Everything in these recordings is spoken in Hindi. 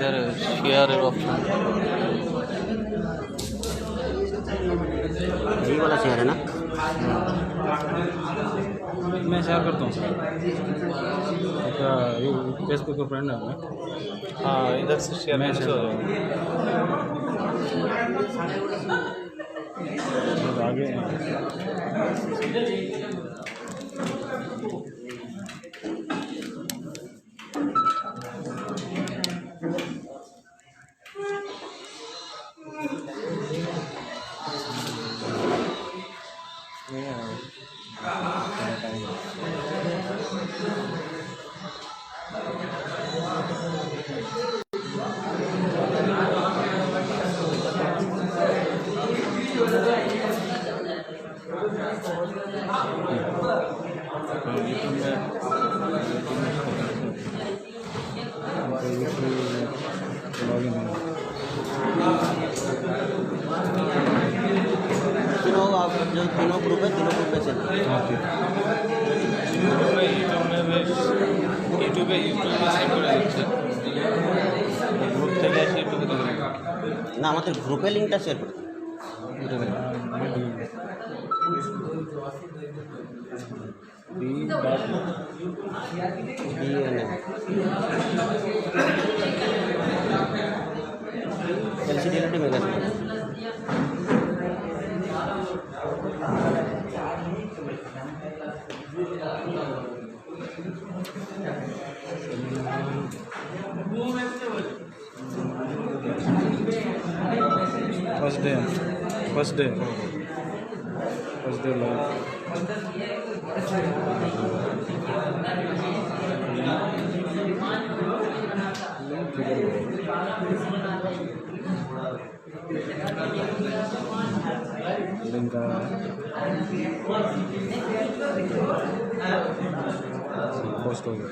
इधर शेयर ऑप्शन, यही वाला शेयर है ना? मैं शेयर करता हूँ सर, आपका ये फेसबुक पर फ्रेंड है मैं। हाँ इधर से शेयर मैं कैसे हो जाएगा? आगे तीनों आप जो तीनों ग्रुप है, तीनों ग्रुप में से ইউটিউবে সেভ করে দিচ্ছে গ্রুপ থেকে এসে ইউটিউবে দেখে না, আমাদের গ্রুপে লিঙ্কটা শেয়ার করতে LCD mega first day live link आ रहा है, पोस्ट हो गया,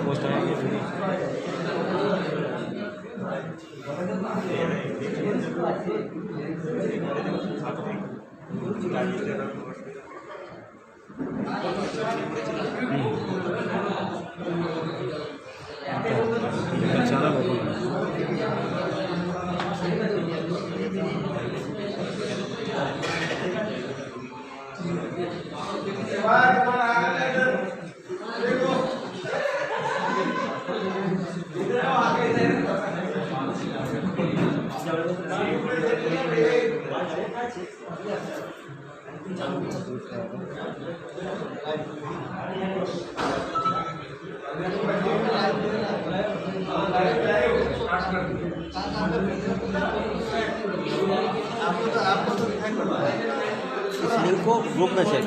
पोस्ट आएगी चैनल इस लिंक को ग्रुप में शेयर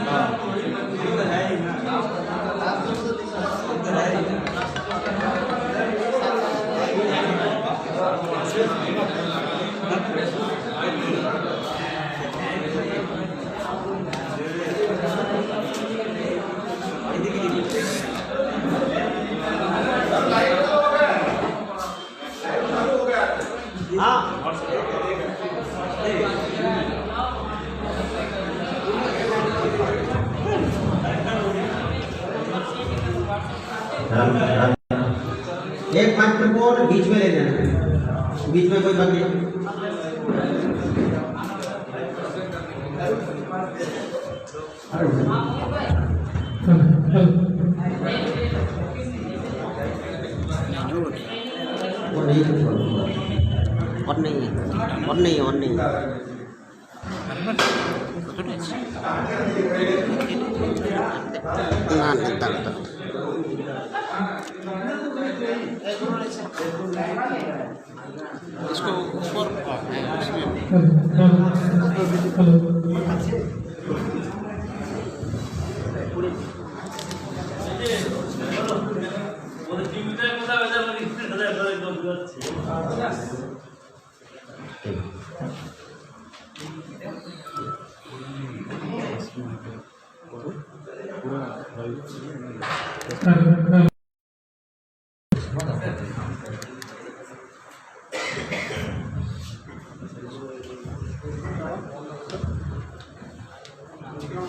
एक माइक्रोफोन बीच में ले लेना, बीच में कोई बात नहीं। और नहीं ना इसको ऊपर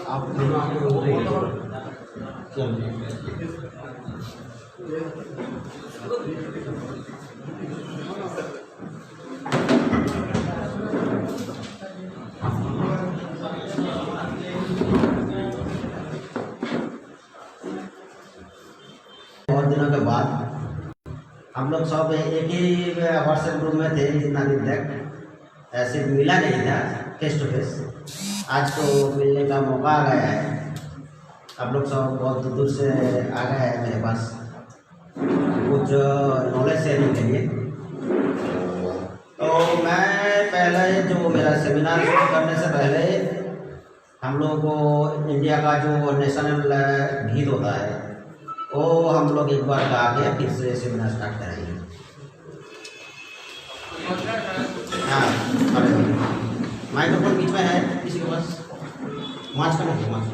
आप दोनों आगे हो रहे हैं। बहुत दिनों के बाद हम लोग सब एक ही व्हाट्सएप ग्रुप में थे जितना दिन तक ऐसे मिला नहीं था फेस टू फेस। आज तो मिलने का मौका आ गया है। आप लोग सब बहुत दूर दूर से आ गए हैं मेरे पास कुछ नॉलेज शेयरिंग के लिए। तो मैं पहले जो मेरा सेमिनार शुरू करने से पहले हम लोग को इंडिया का जो नेशनल गीत होता है वो हम लोग एक बार गा के फिर से सेमिनार स्टार्ट करेंगे। हाँ, माइक्रोफोन बीच में है किसी के पास? मास्क का नहीं, मास्क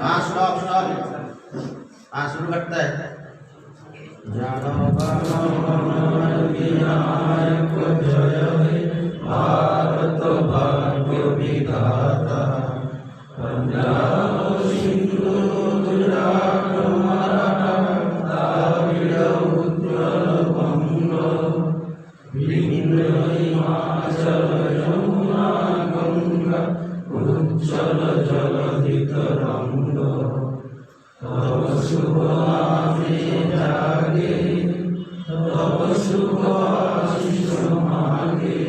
हाँ स्टॉप स्टॉप। हाँ शुरू करता है। भारत भाग्य विधाता पंजाब सिंधु गुजरात मराठा द्राविड़ उत्कल बंग विंध्य हिमाचल यमुना गंगा उच्चल जलधि तरंग तब शुभ नामे जागे तब शुभ आशीष मांगे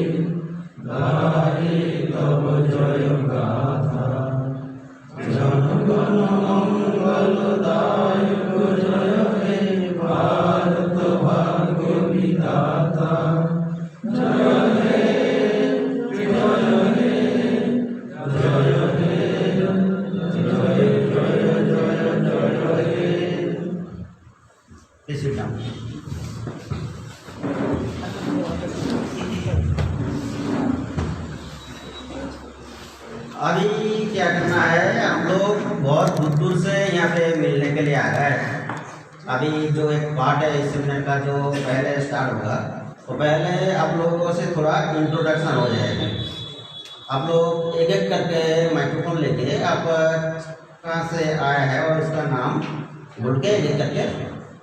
गाए तब जय गाथा जनगण मंगलदायक जय हे भारत भाग्य विधाता जय हे जय हे जय हे जय जय जय जय हे। इसी नाम अभी क्या करना है, हम लोग बहुत दूर दूर से यहाँ पे मिलने के लिए आ गए हैं। अभी जो एक पार्ट है इस सेमिनार का जो पहले स्टार्ट होगा तो पहले आप लोगों से थोड़ा इंट्रोडक्शन हो जाएगा। आप लोग एक एक करके माइक्रोफोन लेके आप कहाँ से आया है और इसका नाम बोल के एक करके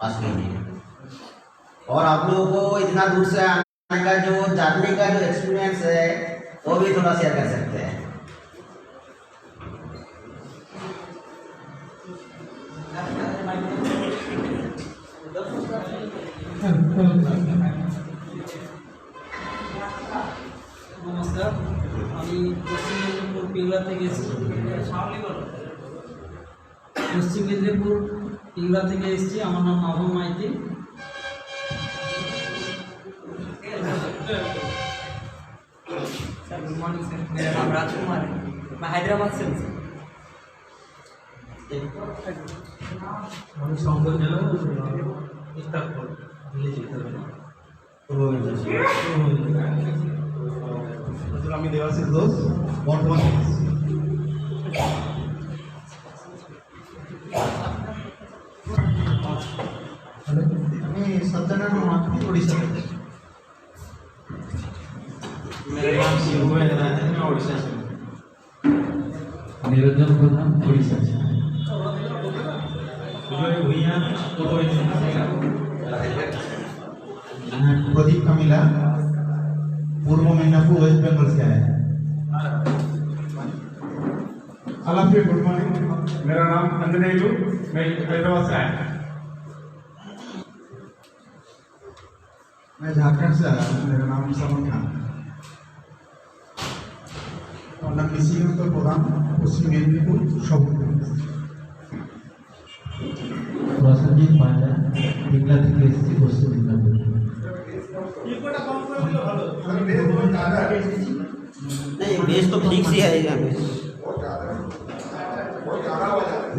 पास कीजिए। और आप लोगों को इतना दूर से आने का जो जानने का जो एक्सपीरियंस है वो भी थोड़ा शेयर कर सकते हैं। নমস্কার, আমি পশ্চিম মেদিনীপুর পিংলা থেকে এসেছি। পশ্চিম মেদিনীপুর পিংলা থেকে এসেছি। আমার নাম Mavan Maiti. Sir good morning sir, मेरा नाम राजकुमार है, मैं हैदराबाद से हूँ। আমি সংগ্রাম জেলা আমি দেবাশিস ঘোষ বর্ধমান। আমি সত্যনারায়ণ মাহাতো उड़ीसा से। मेरा नाम शिव है, मैं उड़ीसा से। निरंजन प्रधान उड़ीसा से। प्रदीप कमिला पूर्व मेदिनीपुर वेस्ट बंगाल से आया है। हालांकि गुड मॉर्निंग, मेरा नाम अंजनेयु, मैं हैदराबाद से आया। मैं झारखंड से आया हूँ, मेरा नाम समन खान। और नाम निशिकांत प्रधान, पश्चिम मेदिनीपुर सबुज। प्रसन्नजीत पांडा पिंगला থেকে এসেছি পশ্চিম মেদিনীপুর। नहीं बेस तो ठीक सी है यहाँ पे।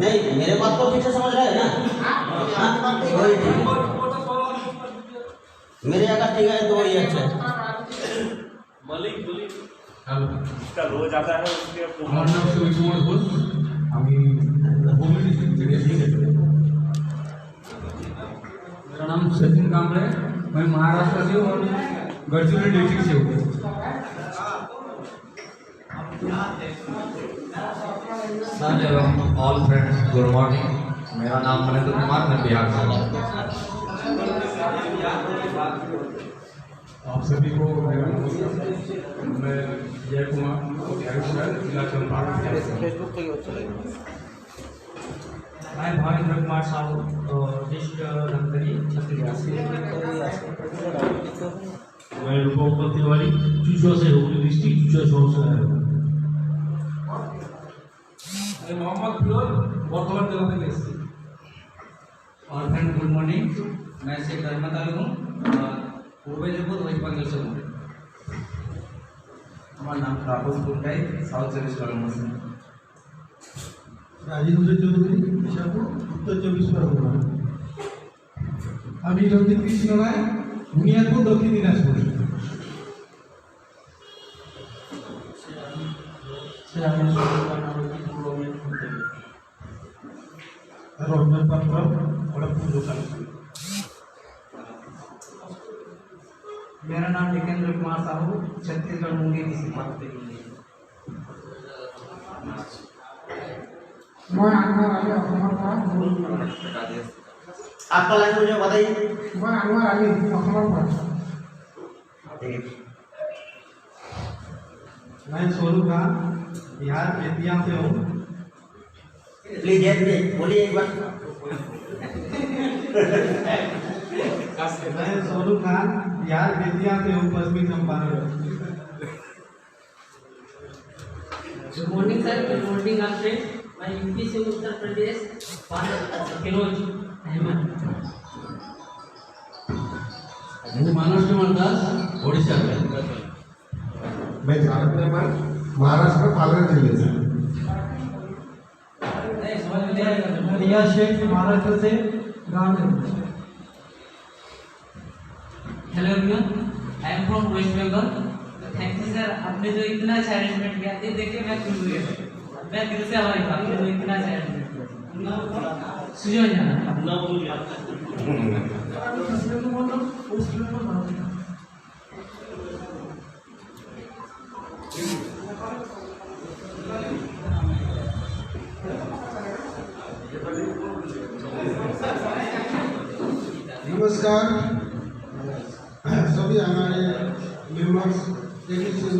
नहीं मेरे बात तो ठीक से समझ रहे हैं ना? हाँ, वही ठीक है। मेरे अगर ठीक है तो वही अच्छा है। रोज आता है उसके আমার নাম সুবিকুমার ঘোষ, আমি হুগলি ডিস্ট্রিক্ট থেকে এসেছি। मेरा नाम सचिन कांबळे, मैं महाराष्ट्र से हूँ और गढ़चिरौली डिस्ट्रिक्ट से हूँ। सर एवं ऑल फ्रेंड्स गुड मॉर्निंग, मेरा नाम मनेंद्र कुमार, मैं बिहार से हूँ। आप सभी को मेरा नमस्कार। मैं जय कुमार, बिहार जिला चंपारण से। मैं भावेंद्र कुमार साहू, डिस्ट्रिक्ट धमतरी, छत्तीसगढ़ से। मैं रूपा तिवारी चूचुआ से हूँ, डिस्ट्रिक्ट चूचुआ शहर से आया हूँ। मैं मोहम्मद फिरोज, बर्धमान जिला থেকে এসেছি। और फ्रेंड गुड मॉर्निंग, मैं शेख रहमत अली हूँ, पूर्व मेदिनीपुर वेस्ट बंगाल से हूँ। हमारा नाम राहुल गुंडाई, साउथ चौबीस परगना से। राजेंद्र चौधरी, बिशापुर, उत्तर 24 परगना। আমি রঞ্জিত কৃষ্ণ রায়, বুনিয়াদপুর, দক্ষিণ দিনাজপুর। রঞ্জন পাত্র, খড়গপুর লোকাল। मेरा नाम विकेंद्र कुमार साहू, छत्तीसगढ़ मुंगेर से। आपका लैंग्वेज में बताइए। ठीक है। मैं सोनू खान, बिहार बेतिया से हूँ। प्लीज बोलिए एक बार। मैं सोनू खान, बिहार बेतिया से हूँ, पश्चिमी Champaran. Good morning sir, good morning आपसे। मैं यूपी से उत्तर प्रदेश, फिरोज अहमद। मानस कुमार दास, ओडिशा से। मैं झारखंड में महाराष्ट्र पालघर जिले से। रिया शेख, महाराष्ट्र से, गाँव में। Hello everyone, I am from West Bengal. Thank you sir, आपने जो इतना अच्छा अरेंजमेंट किया, ये देख के मैं खुश हो गया। मैं दिल से आभारी हूँ, आपने जो इतना अच्छा अरेंजमेंट किया। सुजय जाना नमस्कार सभी हमारे मेंबर्स, टेक्नीशियन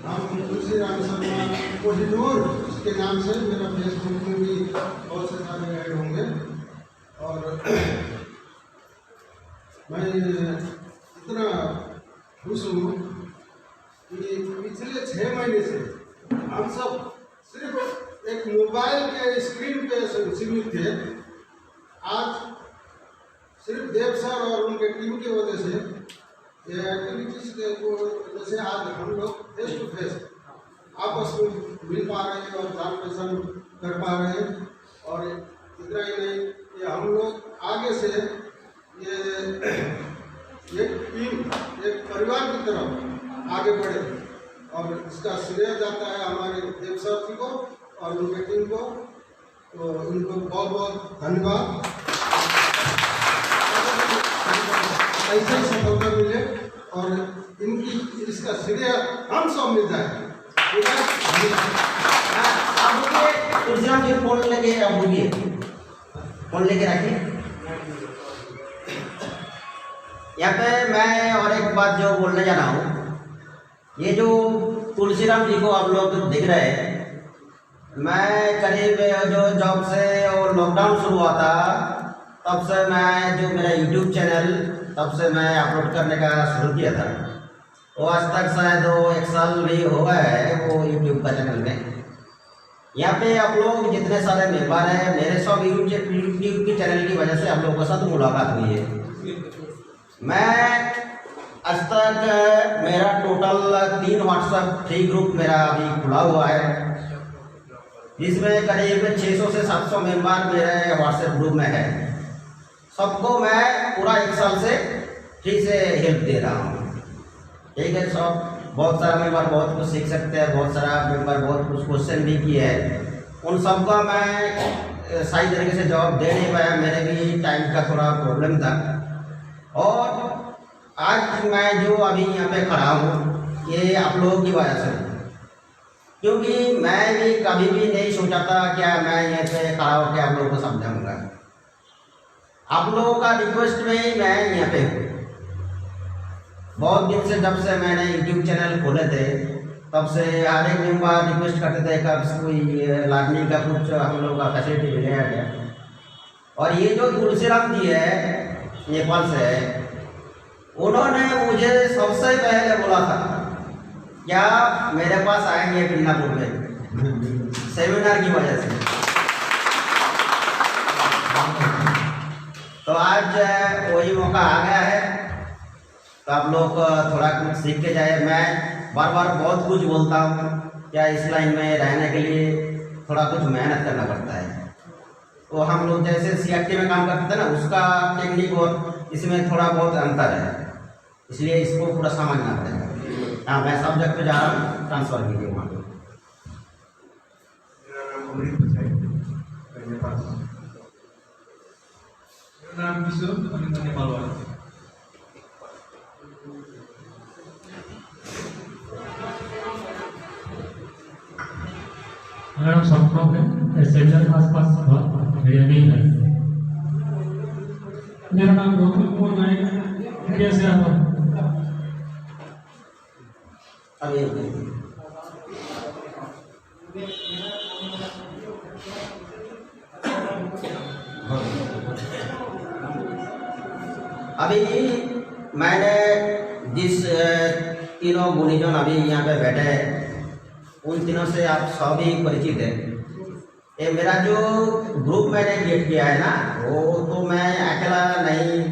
हम तुलसी राम शर्मा कोहिनूर के नाम से मेरा फेसबुक में भी बहुत से सारे ऐड होंगे। और मैं इतना खुश हूँ कि पिछले 6 महीने से हम सब सिर्फ एक मोबाइल के स्क्रीन पे सीमित थे। आज सिर्फ देव सर और उनके टीम की वजह से ये एक्टिविटीज को जैसे आज हम लोग फेस टू फेस आपस में मिल पा रहे हैं और जान पहचान कर पा रहे हैं। और इतना ही नहीं, ये हम लोग आगे से ये एक टीम, एक परिवार की तरफ आगे बढ़े। और इसका श्रेय जाता है हमारे देव सर जी को और उनके टीम को। तो इनको बहुत बहुत धन्यवाद। ऐसे ही सफलता मिले और इनकी इसका श्रेय हम सब मिल जाए। आप बोलिए, तुलसीराम जी फोन लेके आप बोलिए, फोन लेके रखिए। यहाँ पे मैं और एक बात जो बोलने जा रहा हूँ, ये जो तुलसीराम जी को आप लोग दिख रहे हैं, मैं करीब जो जब से वो लॉकडाउन शुरू हुआ था तब से मैं जो मेरा यूट्यूब चैनल तब से मैं अपलोड करने का शुरू किया था। वो आज तक शायद 1 साल भी हो गया है वो यूट्यूब का चैनल में। यहाँ पे आप लोग जितने सारे मेंबर हैं, मेरे सब यूट्यूब की चैनल की वजह से आप लोगों के साथ मुलाकात हुई है। मैं आज तक मेरा टोटल 3 व्हाट्सएप फ्री ग्रुप मेरा अभी खुला हुआ है, जिसमें करीब 600 से 700 मेंबर मेरे व्हाट्सएप ग्रुप में है। सबको मैं पूरा 1 साल से फ्री से हेल्प दे रहा हूँ। ठीक है, सब बहुत सारा मेंबर बहुत कुछ सीख सकते हैं, बहुत सारा मेंबर बहुत कुछ क्वेश्चन भी किए हैं। उन सबका मैं सही तरीके से जवाब दे नहीं पाया, मेरे भी टाइम का थोड़ा प्रॉब्लम था। और आज मैं जो अभी यहाँ पे खड़ा हूँ ये आप लोगों की वजह से, क्योंकि मैं भी कभी भी नहीं सोचा था क्या मैं यहाँ पे खड़ा होकर आप लोगों को समझाऊंगा। आप लोगों का रिक्वेस्ट में ही मैं यहाँ पे हूँ। बहुत दिन से जब से मैंने यूट्यूब चैनल खोले थे तब से हर एक मेंबर रिक्वेस्ट करते थे कब कोई लर्निंग का कुछ हम लोग का फैसिलिटी मिलेगा क्या। और ये जो तुलसीराम जी है नेपाल से है, उन्होंने मुझे सबसे पहले बोला था क्या मेरे पास आएंगे मिदनापुर में सेमिनार की वजह से। तो आज वही मौका आ गया है, तो आप लोग थोड़ा कुछ सीख के जाए। मैं बार बार बहुत कुछ बोलता हूँ क्या इस लाइन में रहने के लिए थोड़ा कुछ मेहनत करना पड़ता है। तो हम लोग जैसे CRT में काम करते थे ना, उसका टेक्निक और इसमें थोड़ा बहुत अंतर है, इसलिए इसको पूरा समझना पड़ेगा। हाँ, मैं सब जगह पे जा रहा हूँ, ट्रांसफर कीजिए वहाँ पे। मेरा नाम किशोर, मैं नेपाल वाला। मेरा नाम संप्रभ है, सेंटर के आसपास एरिया नहीं है। मेरा नाम गौतम कुमार नायक है, इंडिया से आता हूँ। अभी मैंने जिस तीनों गुणीजन अभी यहाँ पे बैठे हैं उन तीनों से आप सभी परिचित हैं। ये मेरा जो ग्रुप मैंने क्रिएट किया है ना, वो तो मैं अकेला नहीं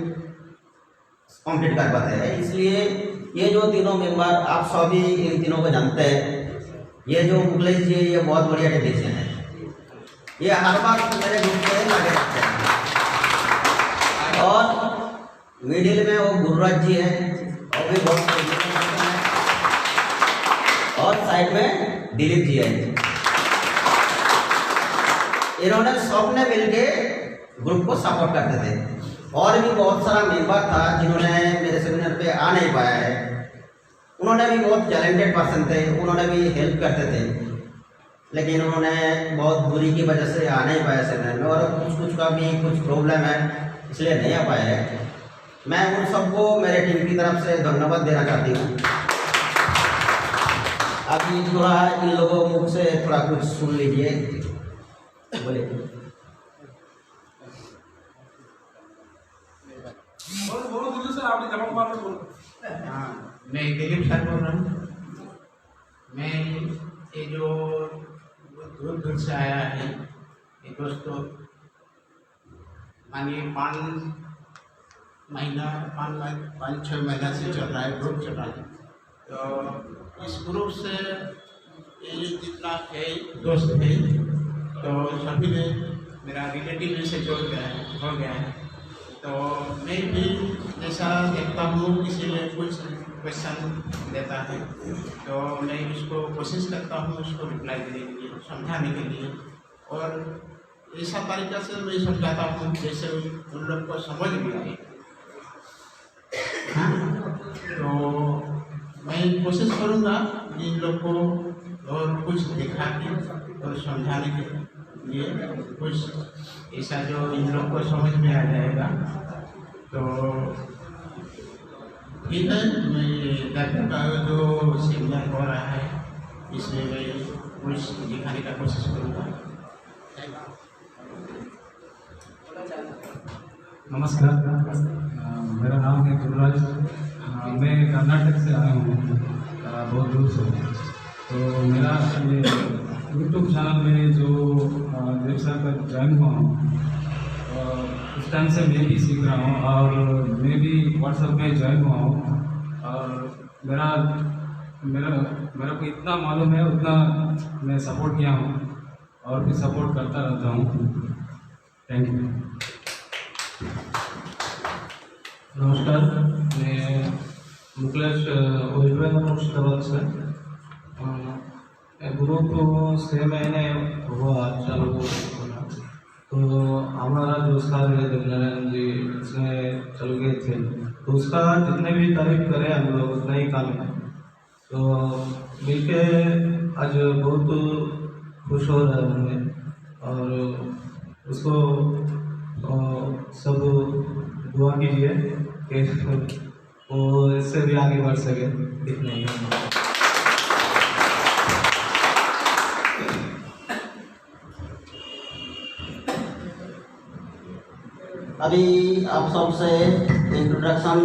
कंप्लीट कर पाते हैं, इसलिए ये जो तीनों मेंबर आप सभी इन तीनों को जानते हैं। ये जो मुकेश जी, ये बहुत बढ़िया टेक्नीशियन है, ये हर बार मेरे ग्रुप में लगे रहते हैं। और मिडिल में वो गुरुराज जी है, और भी बहुत है। और साइड में दिलीप जी है। इन्होंने सबने मिलके ग्रुप को सपोर्ट करते थे। और भी बहुत सारा मेंबर था जिन्होंने मेरे सेमिनार पे आ नहीं पाया है, उन्होंने भी बहुत टैलेंटेड पर्सन थे, उन्होंने भी हेल्प करते थे, लेकिन उन्होंने बहुत बुरी की वजह से आ नहीं पाया सेमिनार में। और कुछ का भी कुछ प्रॉब्लम है, इसलिए नहीं आ पाया है। मैं उन सबको मेरे टीम की तरफ से धन्यवाद देना चाहती हूँ। अभी थोड़ा इन लोगों मुख से थोड़ा कुछ सुन लीजिए, बोलिए। मैं दिलीप सर बोल रहा हूँ। मैं ये जो दूर दूर से आया है ये दोस्तों, मानिए 5-6 महीना से चल रहा है, ग्रुप चल रहा है। तो इस ग्रुप से ये जितना है दोस्त है, तो सभी ने मेरा रिलेटिव में से जोड़ गया है, हो गया है। तो मैं भी जैसा देखता हूँ किसी में कुछ क्वेश्चन देता है तो मैं उसको कोशिश करता हूँ उसको रिप्लाई देने के लिए, समझाने के लिए। और ऐसा तरीका से मैं समझाता हूँ जैसे उन लोग को समझ में आए। तो मैं कोशिश करूँगा इन लोग को और कुछ दिखा के और समझाने के लिए, कुछ ऐसा जो इन लोग को समझ में आ जाएगा। तो ठीक है, मैं का जो सेमिनार हो रहा है इसमें मैं कुछ दिखाने का कोशिश करूँगा। नमस्कार, मेरा नाम है गुरुराज। मैं कर्नाटक से आया हूँ, बहुत दूर से। तो मेरा ये यूट्यूब चैनल में जो देव सर का ज्वाइन हुआ हूँ, उस टाइम से मैं भी सीख रहा हूँ और मैं भी व्हाट्सएप में ज्वाइन हुआ हूँ। और मेरा को इतना मालूम है उतना मैं सपोर्ट किया हूँ और भी सपोर्ट करता रहता हूँ। Thank you. नमस्कार, मैं मुकेश वेस्ट बेंगल मुर्शिदाबाद से। ग्रुप 6 महीने हुआ चालू। तो हमारा जो सर है देवनारायण जी इसमें चल गए थे, तो उसका जितने भी तारीफ करें हम लोग उतना ही कम है। तो मिलके आज बहुत खुश हो रहे होंगे और उसको सब दुआ कीजिए कि वो इससे भी आगे बढ़ सके। इतने ही अभी आप सबसे इंट्रोडक्शन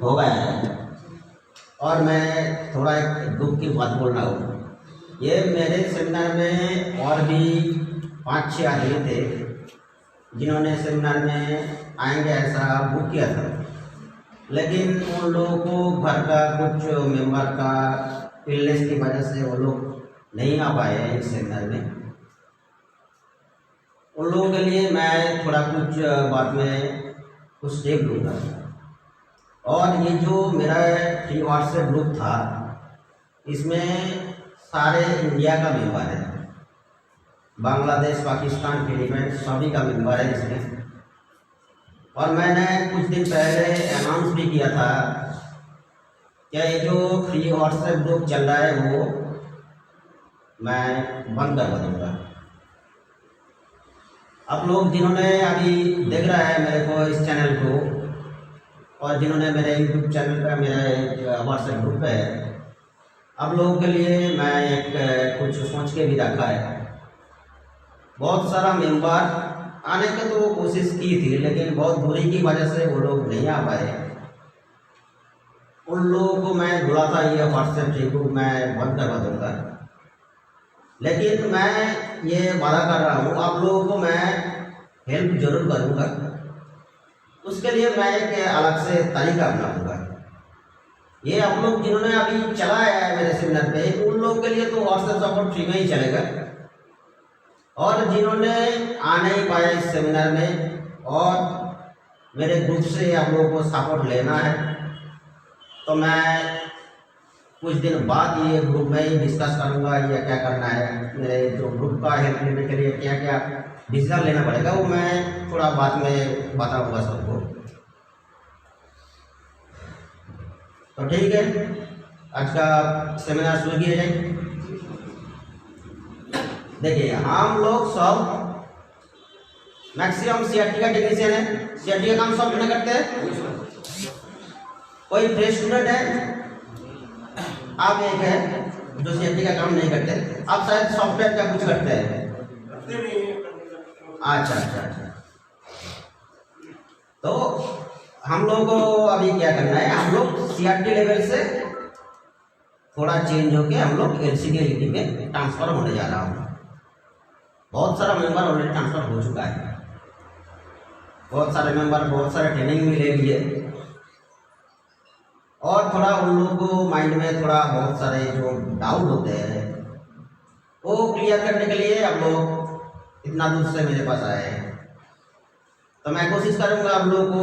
हो गया है और मैं थोड़ा एक दुख की बात बोल रहा हूँ। ये मेरे सेमिनार में और भी 5-6 आदमी थे जिन्होंने सेमिनार में आएंगे ऐसा बुक किया था, लेकिन उन लोगों को घर का कुछ मेंबर का इलनेस की वजह से वो लोग नहीं आ पाए इस सेमिनार में। उन लोगों के लिए मैं थोड़ा कुछ बात में कुछ स्टेप लूँगा। और ये जो मेरा फ्री व्हाट्सएप ग्रुप था, इसमें सारे इंडिया का मेंबर है, बांग्लादेश, पाकिस्तान, फिलीपींस सभी का मेंबर है इसमें। और मैंने कुछ दिन पहले अनाउंस भी किया था कि ये जो फ्री व्हाट्सएप ग्रुप चल रहा है वो मैं बंद करवा दूँगा। आप लोग जिन्होंने अभी देख रहा है मेरे को इस चैनल को और जिन्होंने मेरे यूट्यूब चैनल पर मेरा व्हाट्सएप ग्रुप है, आप लोगों के लिए मैं एक कुछ सोच के भी रखा है। बहुत सारा मेंबर आने की तो कोशिश की थी, लेकिन बहुत दूरी की वजह से वो लोग नहीं आ पाए। उन लोगों को मैं बोला था ये व्हाट्सएप ग्रुप मैं बंद करवा दूँगा, लेकिन मैं ये वादा कर रहा हूँ आप लोगों को मैं हेल्प जरूर करूँगा। उसके लिए मैं एक अलग से तरीका अपनाऊँगा। ये आप लोग जिन्होंने अभी चलाया है मेरे सेमिनार पे, उन लोगों के लिए तो व्हाट्सएप सपोर्ट फ्री में ही चलेगा। और जिन्होंने आ नहीं पाए इस सेमिनार में और मेरे ग्रुप से आप लोगों को सपोर्ट लेना है, तो मैं कुछ दिन बाद ये ग्रुप में ही डिस्कस करूँगा ये क्या करना है। मेरे जो ग्रुप का हेल्प लेने के लिए क्या क्या डिसीजन लेना पड़ेगा वो मैं थोड़ा बाद में बताऊँगा सबको। तो ठीक है, आज का सेमिनार शुरू किया जाए। देखिए, हम लोग सब मैक्सिमम सीआरटी का टेक्नीशियन है। सीआरटी का काम सब जने करते हैं। कोई फ्रेश स्टूडेंट है, आप एक है जो सीआरटी का काम नहीं करते, आप शायद सॉफ्टवेयर का कुछ करते हैं। अच्छा। तो हम लोगों को अभी क्या करना है, हम लोग सीआरटी लेवल से थोड़ा चेंज होके हम लोग एलसीडी एलईडी में ट्रांसफर होने जा रहा हूँ। बहुत सारा मेंबर ऑलरेडी ट्रांसफर हो चुका है, बहुत सारे मेंबर बहुत सारे ट्रेनिंग भी ले लिए। और थोड़ा उन लोगों को माइंड में थोड़ा बहुत सारे जो डाउट होते हैं वो क्लियर करने के लिए आप लोग इतना दूर से मेरे पास आए हैं। तो मैं कोशिश करूँगा आप लोगों को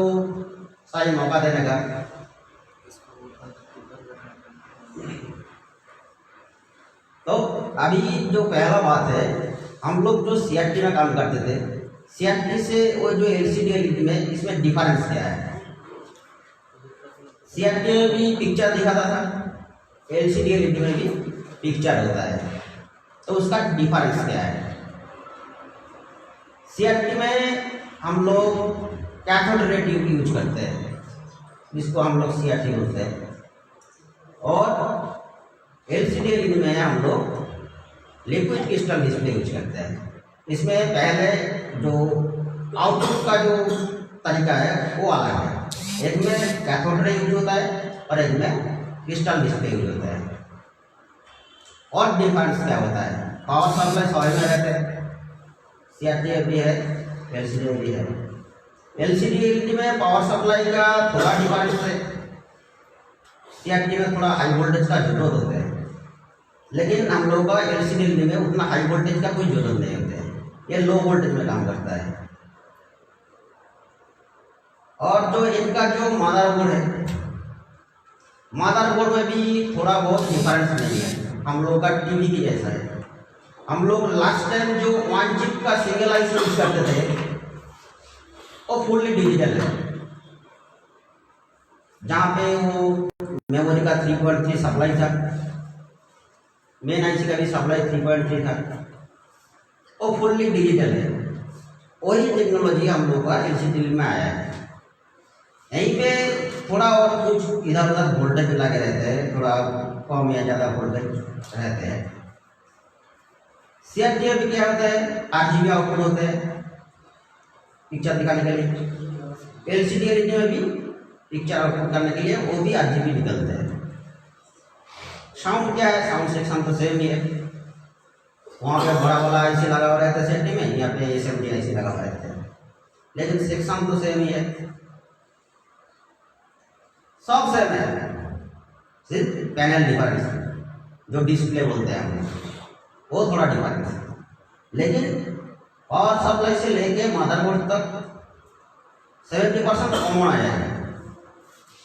सही मौका देने का। तो अभी जो पहला बात है, हम लोग जो सीआरटी में काम करते थे, सीआरटी से वो जो एलसीडी एलईडी में इसमें डिफरेंस क्या है। सीआरटी में भी पिक्चर दिखाता था, एलसीडी एलईडी में भी पिक्चर होता है, तो उसका डिफरेंस क्या है। सीआरटी में हम लोग कैथोड रे ट्यूब यूज करते हैं, जिसको हम लोग सीआरटी बोलते हैं। और एलसीडी एलईडी में हम लोग लिक्विड क्रिस्टल डिस्प्ले यूज करते हैं। इसमें पहले जो आउटपुट का जो तरीका है वो अलग है। एक में कैथोड रे यूज होता है और एक में क्रिस्टल डिस्प्ले यूज होता है। और डिफरेंस क्या होता है, पावर सप्लाई सॉइल में रहते हैं, सीआरटी भी है, एलसीडी भी है। एलसीडी एलईडी में पावर सप्लाई का थोड़ा डिफरेंस है, सीआरटी में थोड़ा हाई वोल्टेज का जरूरत होता है, लेकिन हम लोग का एलसीडी एलईडी में उतना हाई वोल्टेज का कोई जरूरत नहीं होता है, ये लो वोल्टेज में काम करता है। और जो इनका जो मदरबोर्ड है, मदरबोर्ड में भी थोड़ा बहुत डिफरेंस नहीं है, हम लोग का टीवी की जैसा है। हम लोग लास्ट टाइम जो 1 चिप का सिंगल आईसी यूज करते थे, वो फुल्ली डिजिटल है। जहाँ पे वो मेमोरी का 3.3 सप्लाई था, मेन आईसी का भी सप्लाई 3.3 था, वो फुल्ली डिजिटल है। वही टेक्नोलॉजी हम लोग का एलसीडी में आया है। यहीं पे थोड़ा और कुछ इधर उधर वोल्टेज लगे रहते हैं, थोड़ा कम या ज़्यादा वोल्टेज रहते हैं। सीआरटी में क्या होता है, RGB आउटपुट होते हैं पिक्चर दिखाने के लिए। एलसीडी एलईडी में भी पिक्चर आउटपुट करने के लिए वो भी RGB निकलते हैं। साउंड क्या है, साउंड सेक्शन तो सेम ही है। वहाँ पे बड़ा वाला आईसी लगा हुआ रहता है सेफ्टी में, यहाँ पे SMD आईसी लगा हुआ रहता है, लेकिन सेक्शन तो सेम ही है, सब सेम है, सिर्फ पैनल डिफरेंस जो डिस्प्ले बोलते हैं हम वो थोड़ा डिफरेंस है। लेकिन पावर सप्लाई से लेके मदरबोर्ड तक 70% कॉमन आया है।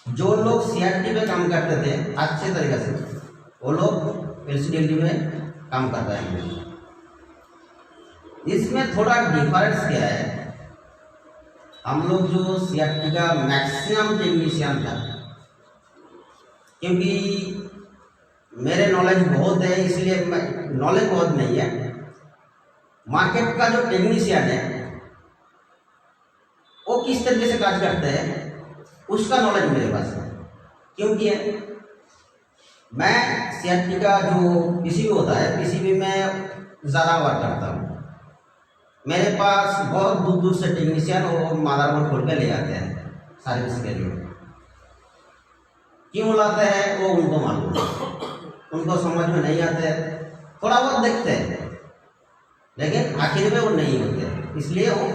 जो लोग CRT पे काम करते थे अच्छे तरीके से, वो लोग LCD में काम कर रहे हैं। इसमें थोड़ा डिफरेंस क्या है, हम लोग जो CRT का मैक्सिमम टेक्नीशियन था, क्योंकि मेरे नॉलेज बहुत है इसलिए नॉलेज बहुत नहीं है, मार्केट का जो टेक्नीशियन है वो किस तरीके से कार्य करते हैं उसका नॉलेज मेरे पास है। क्योंकि मैं CRT का जो PCB होता है, PCB में ज़्यादा वर्क करता हूँ। मेरे पास बहुत दूर दूर से टेक्नीशियन वो मदरबोर्ड खोल के ले आते हैं सर्विस के लिए। क्यों लाते हैं वो उनको मालूम है, उनको समझ में नहीं आते हैं, थोड़ा बहुत देखते हैं लेकिन आखिर में वो नहीं होते, इसलिए वो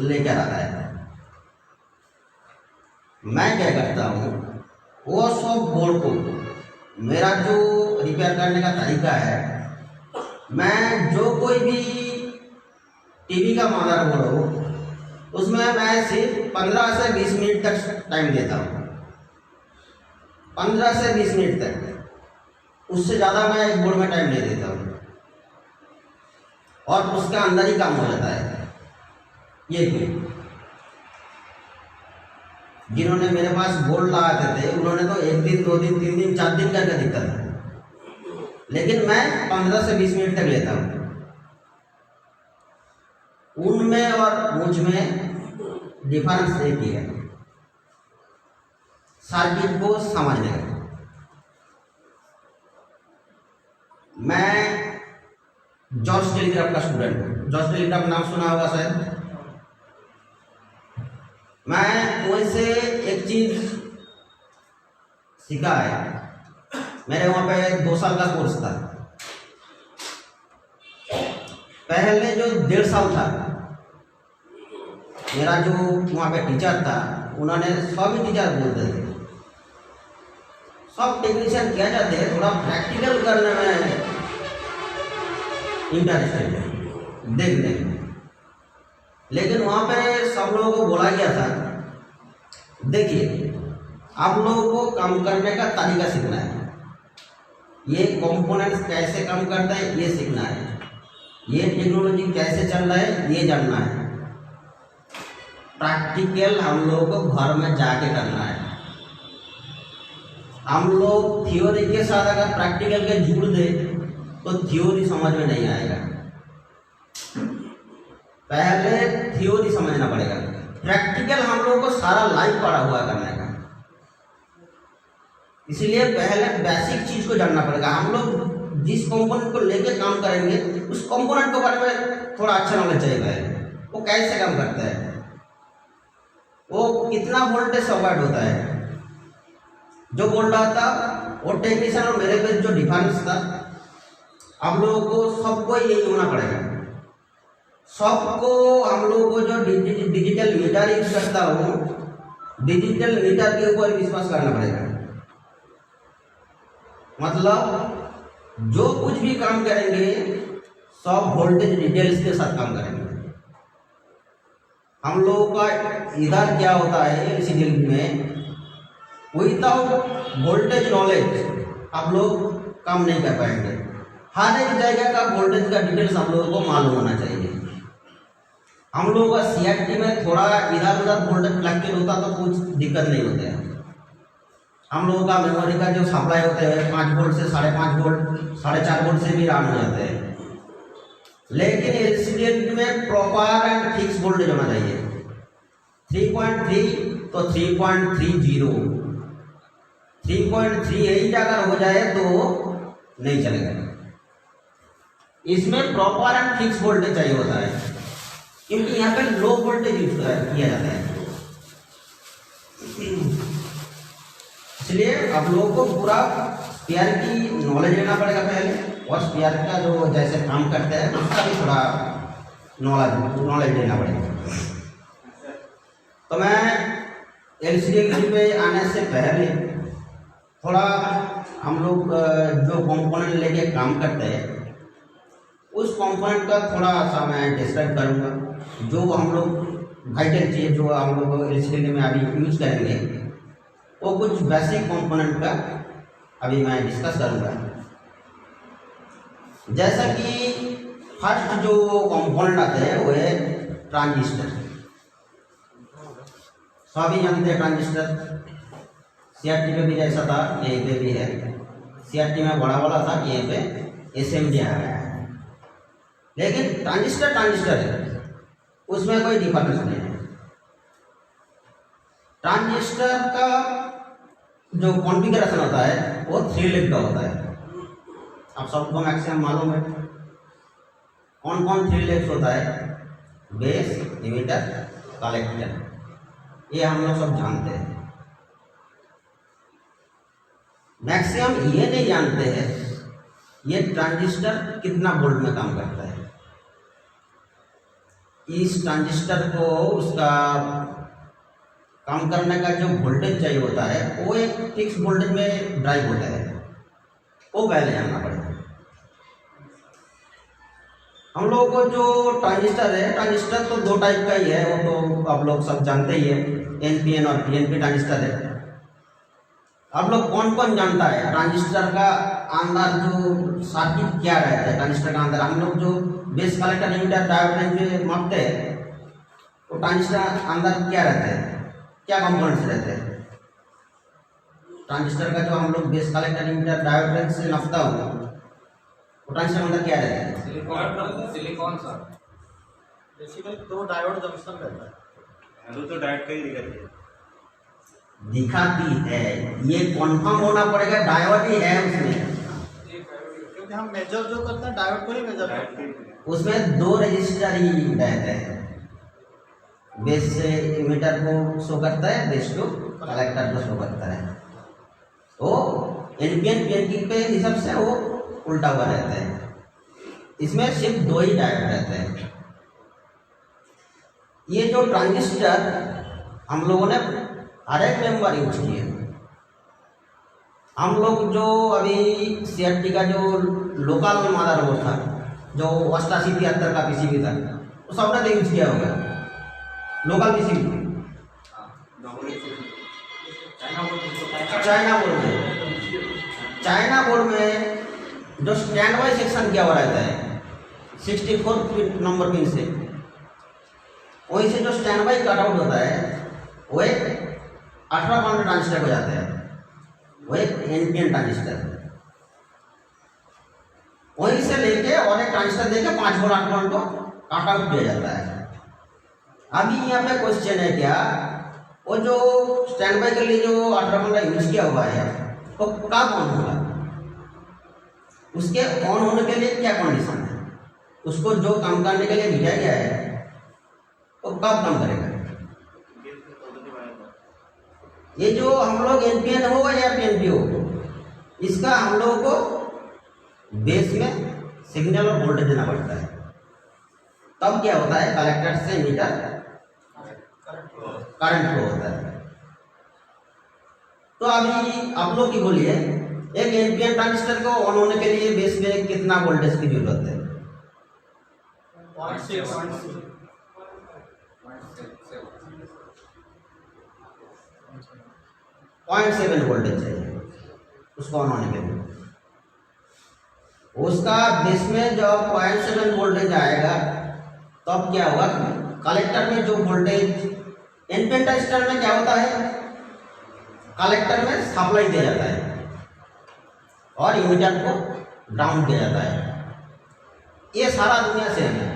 लेकर आता है। मैं क्या करता हूँ, वो सब बोर्ड को मेरा जो रिपेयर करने का तरीका है, मैं जो कोई भी टीवी का मदरबोर्ड हो उसमें मैं सिर्फ 15 से 20 मिनट तक टाइम देता हूँ। 15 से 20 मिनट तक, उससे ज़्यादा मैं एक बोर्ड में टाइम नहीं देता हूँ और उसका अंदर ही काम हो जाता है। ये भी जिन्होंने मेरे पास बोर्ड लगाते थे उन्होंने तो 1 दिन 2 दिन 3 दिन 4 दिन करके दिक्कत है, लेकिन मैं 15 से 20 मिनट तक लेता हूँ। उनमें और मुझ में डिफरेंस एक ही है, सर्किट को समझने का। मैं जॉर्ज टेलीग्राफ का स्टूडेंट हूँ, जॉर्ज टेलीग्राफ नाम सुना होगा शायद। मैं वैसे एक चीज सीखा है, मेरे वहाँ पे 2 साल का कोर्स था। पहले जो 1.5 साल था, मेरा जो वहाँ पे टीचर था, उन्होंने सभी टीचर बोलते थे सब टेक्नीशियन क्या जाते हैं थोड़ा प्रैक्टिकल करने में इंटरेस्टेड है, देखने में। लेकिन वहाँ पे सब लोगों को बोला गया था, देखिए आप लोगों को काम करने का तरीका सीखना है, ये कंपोनेंट्स कैसे काम करता है ये सीखना है, ये टेक्नोलॉजी कैसे चल रहा है ये जानना है। प्रैक्टिकल हम लोगों को घर में जाके करना है। हम लोग थ्योरी के साथ अगर प्रैक्टिकल के जुड़ दे तो थ्योरी समझ में नहीं आएगा। पहले थ्योरी समझना पड़ेगा, प्रैक्टिकल हम लोगों को सारा लाइफ पड़ा हुआ करने का, इसलिए पहले बेसिक चीज को जानना पड़ेगा। हम लोग जिस कंपोनेंट को लेके काम करेंगे उस कंपोनेंट के बारे में थोड़ा अच्छा नॉलेज चाहिए पहले, वो कैसे काम करता है, वो कितना वोल्टेज अवॉइड होता है। जो बोल रहा था वो टेक्नीशियन और मेरे बीच जो डिफरेंस था, हम लोगों को सबको यही होना पड़ेगा। सबको हम लोगों को जो डिजिटल मीटर यूज करता हूँ, डिजिटल मीटर के ऊपर विश्वास करना पड़ेगा। मतलब जो कुछ भी काम करेंगे सब वोल्टेज डिटेल्स के साथ काम करेंगे। हम लोगों का इधर क्या होता है एलसीडी में, विदाउट वोल्टेज नॉलेज आप लोग काम नहीं कर पाएंगे। हर एक जगह का वोल्टेज का डिटेल्स हम लोगों को मालूम होना चाहिए। हम लोगों का CRT में थोड़ा इधर उधर वोल्टेज फ्लक्चुएट होता तो कुछ दिक्कत नहीं होता है। हम लोगों का मेमोरी का जो सप्लाई होते हैं 5 वोल्ट से 5.5 वोल्ट 4.5 वोल्ट से भी रन हो जाते हैं, लेकिन LCD में प्रॉपर एंड फिक्स वोल्टेज होना चाहिए। 3.3 तो 3.30, 3.38 अगर हो जाए तो नहीं चलेगा। इसमें प्रॉपर एंड फिक्स वोल्टेज चाहिए होता है, क्योंकि यहाँ पे लो वोल्टेज यूज किया जाता है। इसलिए आप लोगों को पूरा स्पेयर की नॉलेज लेना पड़ेगा पहले, और स्पेयर का जो जैसे काम करते हैं उसका भी थोड़ा नॉलेज लेना पड़ेगा। तो मैं LCD में आने से पहले थोड़ा हम लोग जो कंपोनेंट लेके काम करते हैं उस कंपोनेंट का थोड़ा सा मैं डिस्क्राइब करूँगा। जो हम लोग वाइटल चीज़ जो हम लोग LCD में अभी यूज करेंगे वो कुछ बेसिक कंपोनेंट का अभी मैं डिस्कस करूँगा। जैसा कि फर्स्ट जो कंपोनेंट आते हैं वो है ट्रांजिस्टर। सभी जानते हैं ट्रांजिस्टर, CRT पे भी जैसा था यहीं पे भी है। CRT में बड़ा वाला था, यहीं पे SMD आ गया है, लेकिन ट्रांजिस्टर है, उसमें कोई डिफरेंस नहीं है। ट्रांजिस्टर का जो कॉन्फ़िगरेशन होता है वो 3 लेग का होता है। आप सबको मैक्सिमम मालूम है कौन कौन 3 लेग्स होता है, बेस, इमिटर, कलेक्टर, ये हम लोग सब जानते हैं। मैक्सिमम ये नहीं जानते हैं ये ट्रांजिस्टर कितना वोल्ट में काम करता है। इस ट्रांजिस्टर को उसका काम करने का जो वोल्टेज चाहिए होता है वो एक फिक्स वोल्टेज में ड्राइव होता है, वो पहले जानना पड़ेगा। हम लोगों को जो ट्रांजिस्टर है, ट्रांजिस्टर तो 2 टाइप का ही है, वो तो आप लोग सब जानते ही है, NPN और PNP ट्रांजिस्टर है। आप लोग कौन कौन जानता है ट्रांजिस्टर का अंदर जो सर्किट क्या रहता है? ट्रांजिस्टर का अंदर हम लोग जो base collector, emitter, diode range मापते हैं तो ट्रांजिस्टर अंदर क्या रहता है, क्या कंपोनेंट्स रहते हैं? ट्रांजिस्टर का जो हम लोग base collector, emitter, diode range से नापता हूँ तो ट्रांजिस्टर अंदर क्या रहता है? Silicon sir, basically 2 diode junction रहता है। तो डायोड का ही दिखाती है, ये कन्फर्म होना पड़ेगा डायोड ही है उसमें, क्योंकि हम मेजर जो करते हैं डायोड को ही मेजर करते हैं। उसमें 2 रजिस्टर ही रहते हैं, बेस से इमिटर को शो करता है, बेस टू कलेक्टर को शो करता है। तो NPN PNP पे हिसाब से वो उल्टा हुआ रहता है। इसमें सिर्फ 2 ही डायोड रहते हैं। ये जो ट्रांजिस्टर हम लोगों ने हर एक मेंबर यूज किए। हम लोग जो अभी CRT का जो लोकल मदरबोर्ड था, जो 8873 का PCB था, वो सबने तो यूज किया होगा लोकल PCB। चाइना बोर्ड में जो स्टैंड बाई सेक्शन किया हुआ रहता है 64 नंबर पिन से, वहीं से जो स्टैंड बाई कट आउट होता है वो एक 18 पॉइंट ट्रांजिस्टर हो जाता है, वो एक NPN ट्रांजिस्टर। वहीं से लेके और एक ट्रांजिस्टर देके 5 वोल्ट 8 वोल्ट को कट आउट किया जाता है। अभी यहाँ पे क्वेश्चन है क्या, वो जो स्टैंड बाई के लिए जो 18 वोल्ट का यूज किया हुआ है वो कब ऑन होगा? उसके ऑन होने के लिए क्या कंडीशन है? उसको जो काम करने के लिए भेजा गया है वो कब काम करेगा? ये जो हम लोग NPN हो या PNP हो, इसका हम लोगों को बेस में सिग्नल और वोल्टेज देना पड़ता है। तब क्या होता है, कलेक्टर से मीटर करंट फ्लो होता है। तो अभी आप लोग की बोलिए, एक NPN ट्रांजिस्टर को ऑन होने के लिए बेस में कितना वोल्टेज की जरूरत है? 0.7 वोल्टेज चाहिए उसको ऑन होने के लिए। उसका बेस में जब 0.7 वोल्टेज आएगा तब क्या होगा, कलेक्टर में जो वोल्टेज एनपीएन ट्रांजिस्टर में क्या होता है, कलेक्टर में सप्लाई दिया जाता है और इमीटर को ग्राउंड किया जाता है। ये सारा दुनिया से है।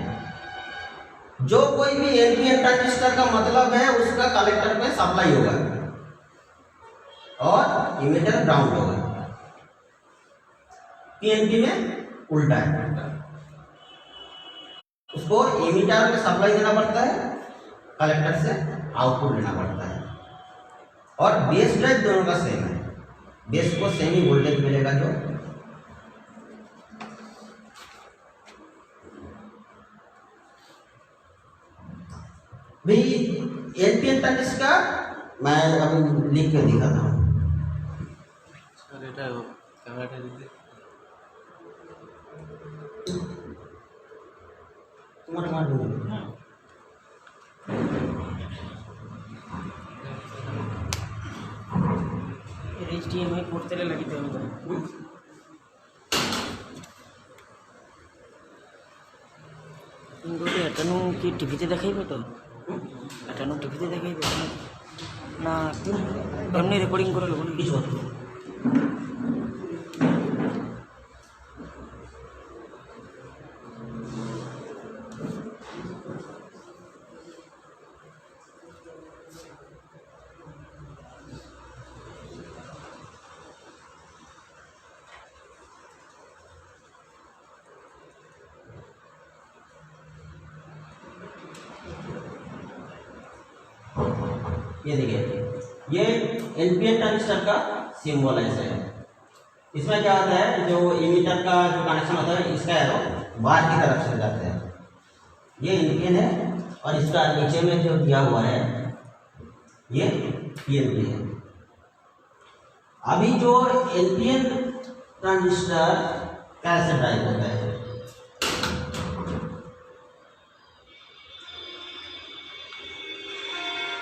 जो कोई भी एनपीएन ट्रांजिस्टर का मतलब है उसका कलेक्टर में सप्लाई होगा और इमीटर ग्राउंड होगा। पीएनपी में उल्टा है, उसको इमीटर में सप्लाई देना पड़ता है, कलेक्टर से आउटपुट लेना पड़ता है। और बेस ड्राइव दोनों का सेम है, बेस को सेम ही वोल्टेज मिलेगा। जो भी एनपीएन ट्रांजिस्टर का मैं अभी लिख के दिखाता हूँ। तुम्हारे मार दूंगा HDMI पोर्ट तेरे लगी थे ইনগোটি এটানো কি টিভিতে দেখাইবে তো এটানো টিভিতে দেখাইবে না এমনি রেকর্ডিং করে লোক কিছু ये देखिए, ये एनपीएन ट्रांजिस्टर का सिंबल ऐसे है। इसमें क्या होता है, जो इमीटर का जो कनेक्शन होता है इसका एरो बाहर की तरफ से जाता है। ये एनपीएन है और इसका नीचे में जो दिया हुआ है ये पीएनपी है। अभी जो एनपीएन ट्रांजिस्टर कैसे ड्राइव होता है,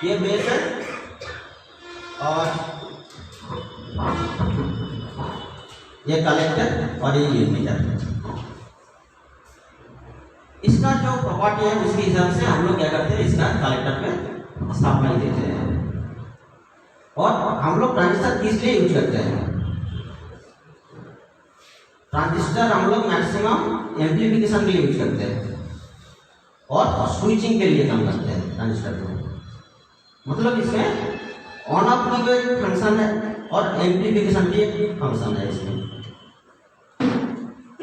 ये बेस है और ये कलेक्टर और ये इमीटर। इसका जो प्रॉपर्टी है उसके हिसाब से हम लोग क्या करते हैं, इसका कलेक्टर पे सप्लाई देते हैं। और हम लोग ट्रांजिस्टर किस लिए यूज करते हैं, ट्रांजिस्टर हम लोग मैक्सिमम एम्प्लीफिकेशन के लिए यूज करते हैं और स्विचिंग के लिए काम करते हैं ट्रांजिस्टर को। मतलब इसमें ऑन ऑफ की भी फंक्शन है और एम्प्लीफिकेशन भी एक फंक्शन है।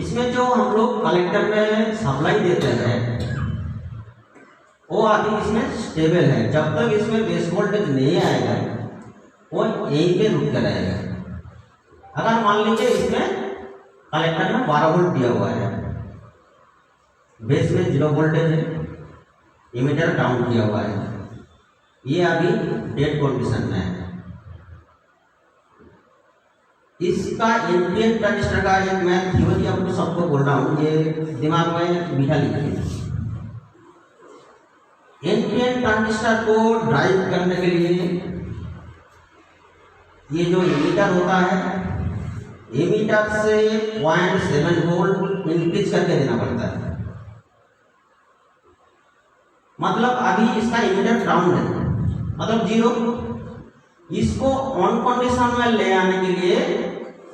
इसमें जो हम लोग कलेक्टर में सप्लाई देते हैं वो अभी इसमें स्टेबल है। जब तक इसमें बेस वोल्टेज नहीं आएगा वो यहीं पे रुक कर रहेगा। अगर मान लीजिए इसमें कलेक्टर में 12 वोल्ट दिया हुआ है, बेस में 0 वोल्टेज है, इमीटर डाउन किया हुआ है, ये अभी डेड कंडीशन में है। इसका एनपीएन ट्रांजिस्टर का एक मैं थ्योरी आपको सबको बोल रहा हूँ, ये दिमाग में बिठा लीजिए। एनपीएन ट्रांजिस्टर को ड्राइव करने के लिए ये जो इमीटर होता है, इमीटर से 0.7 वोल्ट इंक्रीज करके देना पड़ता है। मतलब अभी इसका इमीटर डाउन है, मतलब 0। इसको ऑन कंडीशन में ले आने के लिए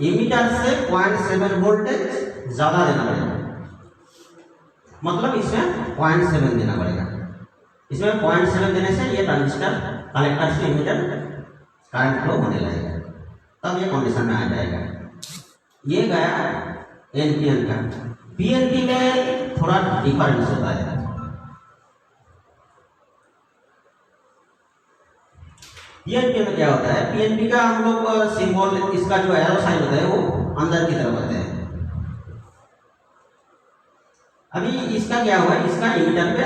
इमीटर से 0.7 वोल्टेज ज्यादा देना पड़ेगा। मतलब इसमें 0.7 देना पड़ेगा। इसमें 0.7 देने से ये ट्रांजिस्टर कलेक्टर से इमीटर करंट फ्लो होने लगेगा, तब ये कंडीशन में आ जाएगा। ये गया एनपीएन का। पीएनपी में थोड़ा डिफरेंस होता है। पीएनपी में क्या होता है, पीएनपी का हम लोग सिंबल, इसका जो एरो साइन होता है वो अंदर की तरफ होता है। अभी इसका क्या हुआ है, इसका इमीटर पे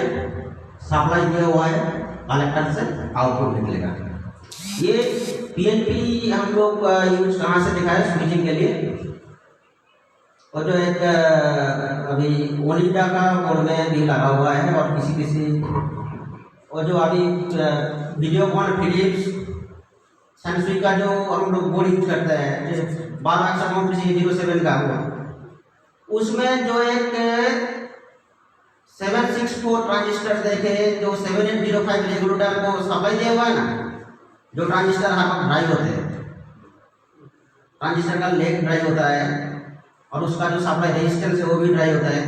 सप्लाई दिया हुआ है, कलेक्टर से आउटपुट निकलेगा। ये पीएनपी हम लोग यूज कहाँ से देखा है, स्विचिंग के लिए। और जो एक अभी ओनिडा का बोर्ड में भी लगा हुआ है और किसी और जो अभी वीडियोकॉन, फिलिप्स, सैमसंग का जो हम लोग बोर्ड यूज करते हैं 1207 का हुआ, उसमें जो एक 764 ट्रांजिस्टर देखे जो 7805 रेगुलेटर को सप्लाई दिया हुआ है ना, जो ट्रांजिस्टर हर वक्त ड्राई होते हैं, ट्रांजिस्टर का लेग ड्राई होता है और उसका जो सप्लाई रेजिस्टेंस है वो भी ड्राई होता है।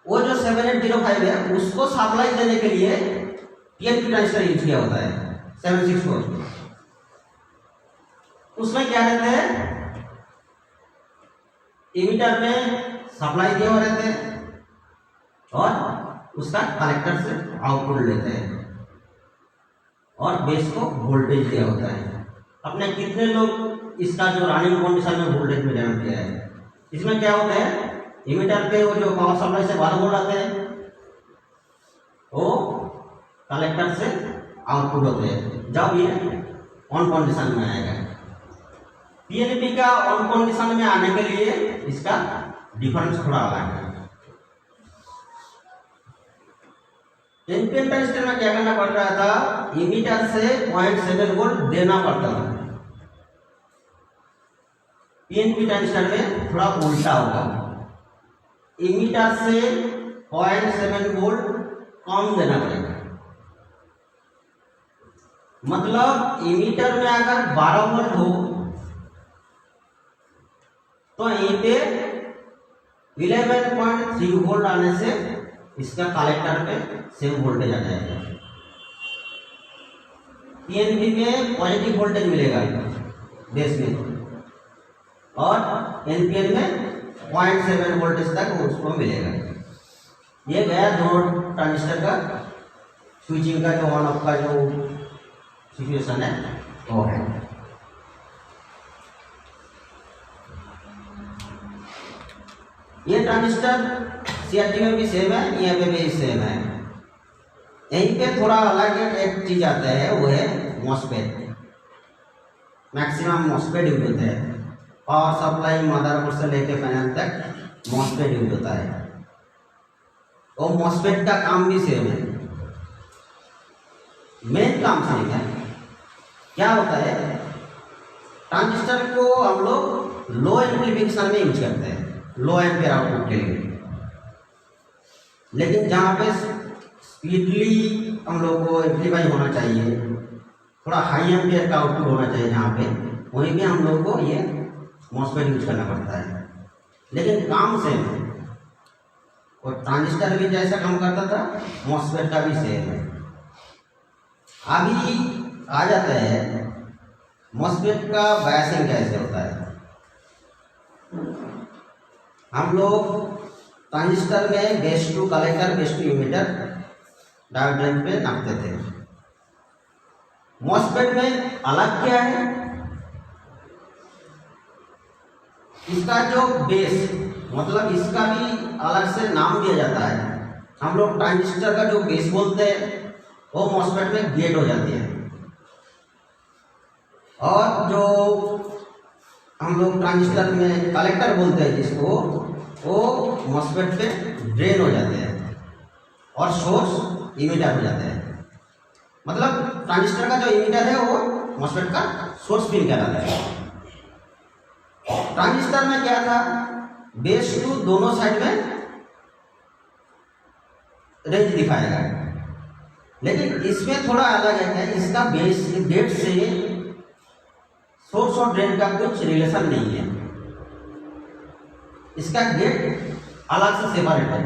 वो जो 7805 है उसको सप्लाई देने के लिए पीएनपी ट्रांजिस्टर यूज किया होता है 764। उसमें क्या रहते हैं, इमीटर में सप्लाई दिए हुए रहते हैं और उसका कलेक्टर से आउटपुट लेते हैं और बेस को वोल्टेज दिया होता है। अपने कितने लोग इसका जो रनिंग कंडीशन में वोल्टेज मेजर किया है। इसमें क्या होता है, इमीटर पे वो जो पावर सप्लाई से 12 वोल्ट आते हैं वो कलेक्टर से आउटपुट होते हैं जब ये ऑन कंडीशन में आएगा। पीएनपी का ऑन कंडीशन में आने के लिए इसका डिफरेंस थोड़ा अलग है। एनपीएन ट्रांजिस्टर में क्या करना पड़ रहा था, इमीटर से 0.7 वोल्ट देना पड़ता था। पीएनपी ट्रांजिस्टर में थोड़ा उल्टा होगा, इमीटर से 0.7 वोल्ट कम देना पड़ेगा। मतलब इमीटर में अगर 12 वोल्ट हो तो यहीं पे 11.3 वोल्ट आने से इसका कलेक्टर पे सेम वोल्टेज आ जाएगा। पीएनपी में पॉजिटिव वोल्टेज मिलेगा बेस में और एनपीएन में 0.7 वोल्टेज तक उसको मिलेगा। ये गया दोनों ट्रांजिस्टर का स्विचिंग का जो ऑन ऑफ का जो सिचुएशन है वो है। ये ट्रांजिस्टर सीआरटी में भी सेम है, यहाँ पे भी सेम है। यहीं पे थोड़ा अलग एक चीज आता है, वो है मॉसफेट। मैक्सिमम मॉसफेट यूज होता है, पावर सप्लाई मदरबोर्ड से लेके पैनल तक मॉसफेट यूज होता है। और मॉसफेट का काम भी सेम है, मेन काम सेम है। क्या होता है, ट्रांजिस्टर को हम लोग लो एम्प्लीफिकेशन में यूज करते हैं, लो एम्पेयर आउटपुट के लिए। लेकिन जहाँ पे स्पीडली हम लोग को एम्प्लीफाई होना चाहिए, थोड़ा हाई एम्पेयर का आउटपुट होना चाहिए जहाँ पे, वहीं पे हम लोग को ये मॉसफेट यूज करना पड़ता है। लेकिन काम सेम है, और ट्रांजिस्टर भी जैसा काम करता था मॉसफेट का भी सेम है। अभी आ जाता है मॉसफेट का बायसिंग कैसे होता है। हम लोग ट्रांजिस्टर में base to collector, base to emitter diode पे नापते थे। मॉसफेट में अलग क्या है, इसका जो बेस मतलब इसका भी अलग से नाम दिया जाता है। हम लोग ट्रांजिस्टर का जो बेस बोलते हैं वो मॉसफेट में गेट हो जाती है, और जो हम लोग ट्रांजिस्टर में कलेक्टर बोलते हैं जिसको, वो मॉसफेट पे ड्रेन हो जाते हैं और सोर्स इमीटर हो जाते हैं। मतलब ट्रांजिस्टर का जो इमीटर है वो मॉसफेट का सोर्स पिन कहलाता है। ट्रांजिस्टर में क्या था, बेस टू दोनों साइड में रेंज दिखाएगा, लेकिन इसमें थोड़ा अलग है। इसका बेस गेट से सोर्स और ड्रेन का कुछ रिलेशन नहीं है, इसका गेट अलग से सेपरेट है।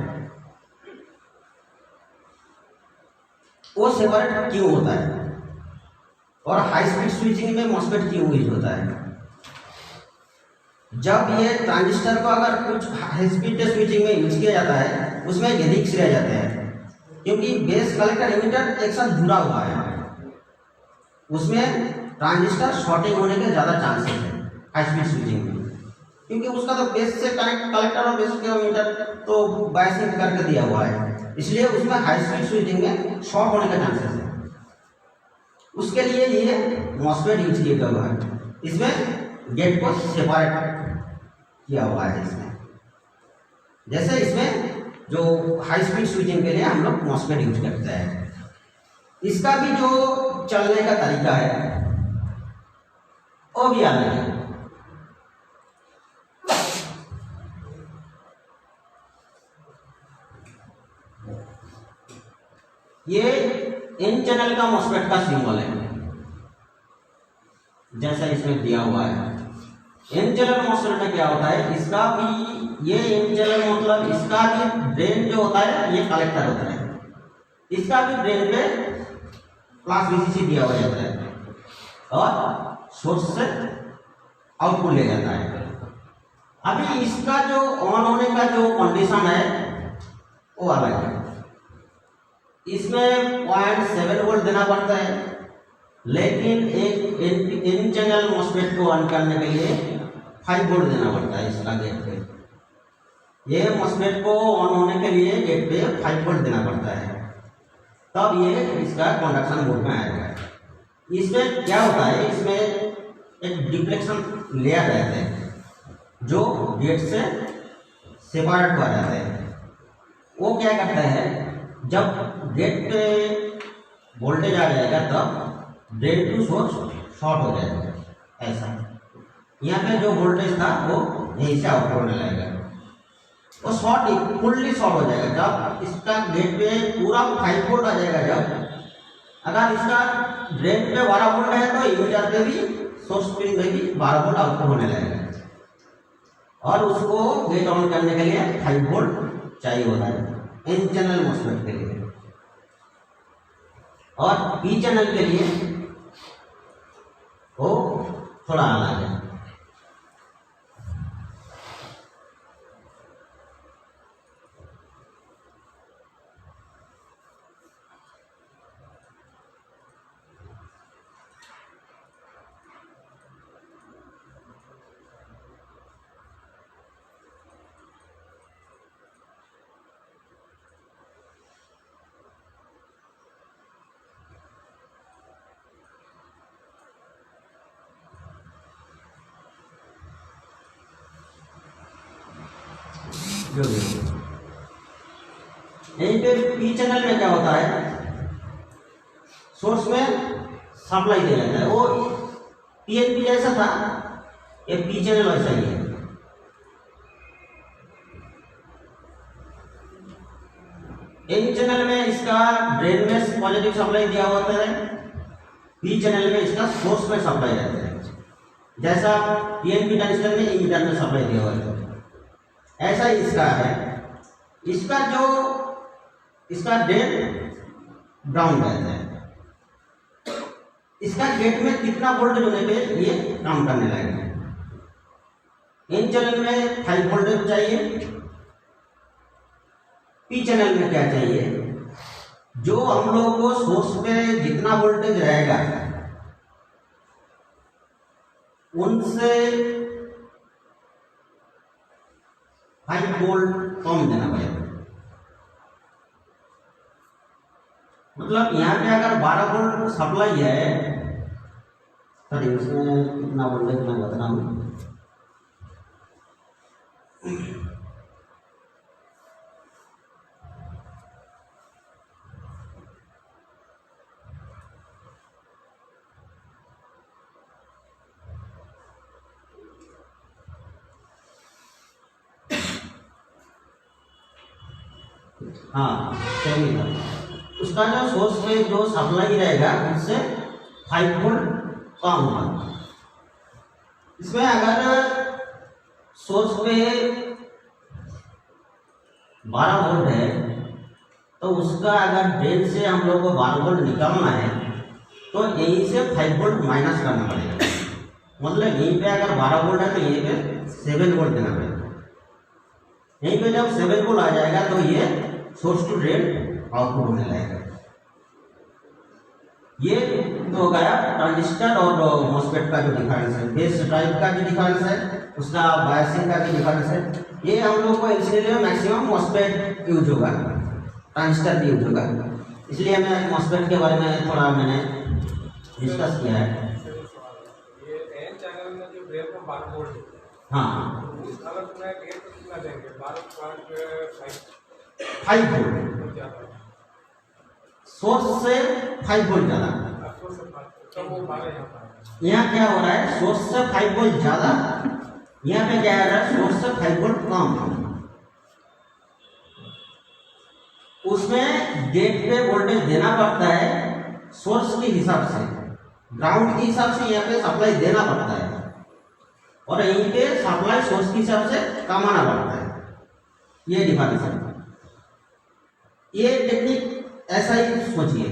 वो सेपरेट क्यों होता है, और हाई स्पीड स्विचिंग में मॉसफेट क्यों यूज होता है। जब ये ट्रांजिस्टर को अगर कुछ हाई स्पीड स्विचिंग में यूज किया जाता है उसमें रिस्क रह जाते हैं, क्योंकि बेस कलेक्टर इमीटर एक साथ जुड़ा हुआ है, उसमें ट्रांजिस्टर शॉर्टिंग होने के ज़्यादा चांसेस है हाई स्पीड स्विचिंग में, क्योंकि उसका तो बेस से कलेक्टर और बेस के इमीटर तो बायसिंग करके दिया हुआ है, इसलिए उसमें हाई स्पीड स्विचिंग में शॉर्ट होने का चांसेस है। उसके लिए ये मॉसफेट यूज किया हुआ है, इसमें गेट को सेपरेट किया हुआ है। इसमें जैसे इसमें जो हाई स्पीड स्विचिंग के लिए हम लोग मॉसफेट यूज करते हैं, इसका भी जो चलने का तरीका है वो भी अलग है। ये एन चैनल का मॉस्फेट का सिंबल है, जैसा इसमें दिया हुआ है। एन चैनल मॉस्फेट में क्या होता है, इसका भी ये एन चैनल मतलब इसका भी ड्रेन जो होता है ये कलेक्टर होता है, इसका भी ड्रेन पे प्लस VCC दिया हुआ जाता है और सोर्स से आउटपुट ले जाता है। अभी इसका जो ऑन होने का जो कंडीशन है वो अलग है, इसमें 0.7 वोल्ट देना पड़ता है, लेकिन एक एन चैनल मॉस्फेट को ऑन करने के लिए 5 वोल्ट देना पड़ता है इसका गेट पे। ये मॉस्फेट को ऑन होने के लिए गेट पे 5 वोल्ट देना पड़ता है, तब ये इसका कंडक्शन मोड में आएगा। इसमें क्या होता है, इसमें एक डिफ्लेक्शन लेयर रहते हैं जो गेट से सेपरेट हो जाते हैं। वो क्या करता है, जब गेट पे वोल्टेज आ जाएगा तब ड्रेन टू सोर्स शॉर्ट हो जाएगा। ऐसा यहाँ पे जो वोल्टेज था वो यहीं से आउटपुट होने लगेगा, वो शॉर्ट फुल्ली शॉर्ट हो जाएगा। जब इसका गेट पे पूरा 5 वोल्ट आ जाएगा, जब अगर इसका ड्रेन पे 12 वोल्ट है तो इमीटर पे भी सोर्स पिन में भी 12 वोल्ट आउटपुट होने लगेगा, और उसको गेट ऑन करने के लिए 5 वोल्ट चाहिए होता है एन चैनल मॉस्फेट के लिए। और पी चैनल के लिए वो थोड़ा अलग है। यहीं पे पी चैनल में क्या होता है, सोर्स में सप्लाई दे जाता है, वो PNP जैसा था, ये पी चैनल वैसा ही है। एन चैनल में इसका ड्रेन में पॉजिटिव सप्लाई दिया होता है, पी चैनल में इसका सोर्स में सप्लाई रहता है, जैसा PNP ट्रांजिस्टर में इमीटर में सप्लाई दिया हुआ है, ऐसा ही इसका है। इसका जो इसका ड्रेन ग्राउंड रहता है, इसका गेट में कितना वोल्टेज होने पे ये काम करने लगेगा। एन चैनल में 5 वोल्टेज चाहिए, पी चैनल में क्या चाहिए, जो हम लोग को सोर्स पे जितना वोल्टेज रहेगा उनसे 5 वोल्ट कम देना पड़ेगा। मतलब यहाँ पे अगर 12 वोल्ट सप्लाई है, सॉरी उसमें कितना वोल्टेज मैं बता रहा हूँ, हाँ सही था। उसका जो सोर्स में जो सप्लाई रहेगा उससे 5 वोल्ट कम होगा। इसमें अगर सोर्स पे 12 वोल्ट है तो उसका अगर ड्रेन से हम लोग को 12 वोल्ट निकालना है तो यहीं से 5 वोल्ट माइनस करना पड़ेगा। मतलब यहीं पे अगर 12 वोल्ट है तो यहीं पे 7 वोल्ट देना पड़ेगा। यहीं पे जब 7 वोल्ट आ जाएगा तो ये सोर्स टू ड्रेन आउटपुट होने लगेगा। ये तो हो गया ट्रांजिस्टर और मॉस्फेट का जो डिफरेंस है, बेस ड्राइव का भी डिफरेंस है, उसका बायसिंग का भी डिफरेंस है। ये हम लोग को इसलिए मैक्सिमम मॉस्फेट यूज होगा, ट्रांजिस्टर भी यूज होगा, इसलिए मैं मॉस्फेट के बारे में थोड़ा मैंने डिस्कस किया है। ये एन चैनल में जो ड्रेन पर 12 वोल्ट है, हाँ अगर पूरा गेट तो कितना देंगे, 5 वोल्ट, सोर्स से 5 वोल्ट ज़्यादा। तो वो 12 यहाँ क्या हो रहा है, सोर्स से 5 वोल्ट ज़्यादा, यहाँ पे क्या है, सोर्स से 5 वोल्ट कम। उसमें गेट पे वोल्टेज देना पड़ता है सोर्स के हिसाब से, ग्राउंड के हिसाब से यहाँ पे सप्लाई देना पड़ता है और यहीं पे सप्लाई सोर्स के हिसाब से कमाना पड़ता है। ये डिफरेंस है। ये टेक्निक ऐसा ही सोचिए।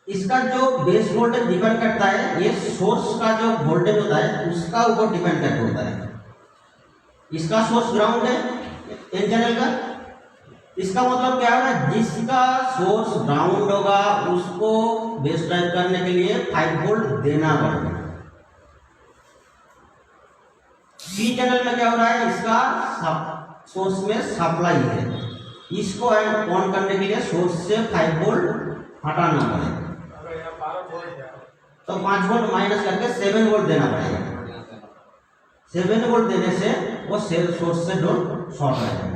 इसका जो बेस वोल्टेज डिपेंड करता है, ये सोर्स का जो वोल्टेज होता है उसका ऊपर डिपेंड करके होता है। इसका सोर्स ग्राउंड है एन चैनल का, इसका मतलब क्या होगा, जिसका सोर्स ग्राउंड होगा उसको बेस ड्राइव करने के लिए 5 वोल्ट देना पड़ेगा। पी चैनल में क्या हो रहा है, इसका सोर्स में सप्लाई है, इसको ऑन करने के लिए सोर्स से 5 वोल्ट हटाना पड़ेगा, तो 5 वोल्ट माइनस करके 7 वोल्ट देना पड़ेगा। 7 वोल्ट देने से वो सोर्स से लोड शॉर्ट रहेगा।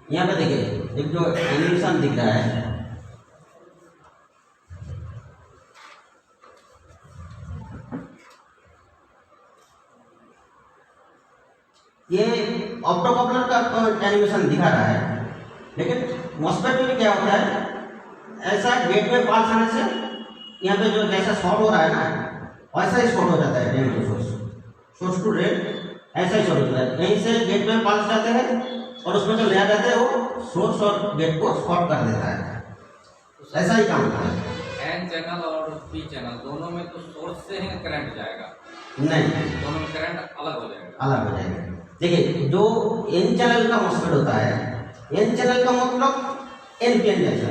यहाँ पे देखिए एक जो एनिमेशन दिख रहा है, ये ऑप्टोकपलर का एनिमेशन दिखा रहा है, लेकिन मॉस्फेट में क्या होता है, ऐसा गेट में पास आने से यहाँ पे जो जैसा शॉर्ट हो रहा है ना, वैसा ही शॉर्ट हो जाता है। Drain to source, source to drain ऐसा ही शॉर्ट होता है। यहीं से गेट में पास जाते हैं और उसमें जो नया जाता है वो सोर्स और गेट को शॉर्ट कर देता है। ऐसा ही काम होता है। एन चैनल और पी चैनल दोनों में तो सोर्स से ही करंट जाएगा? नहीं, दोनों में करंट अलग हो जाएगा। अलग हो जाएगा। देखिए जो एन चैनल का मॉस्फेट होता है, एन चैनल का मतलब एनपीएन जैसा,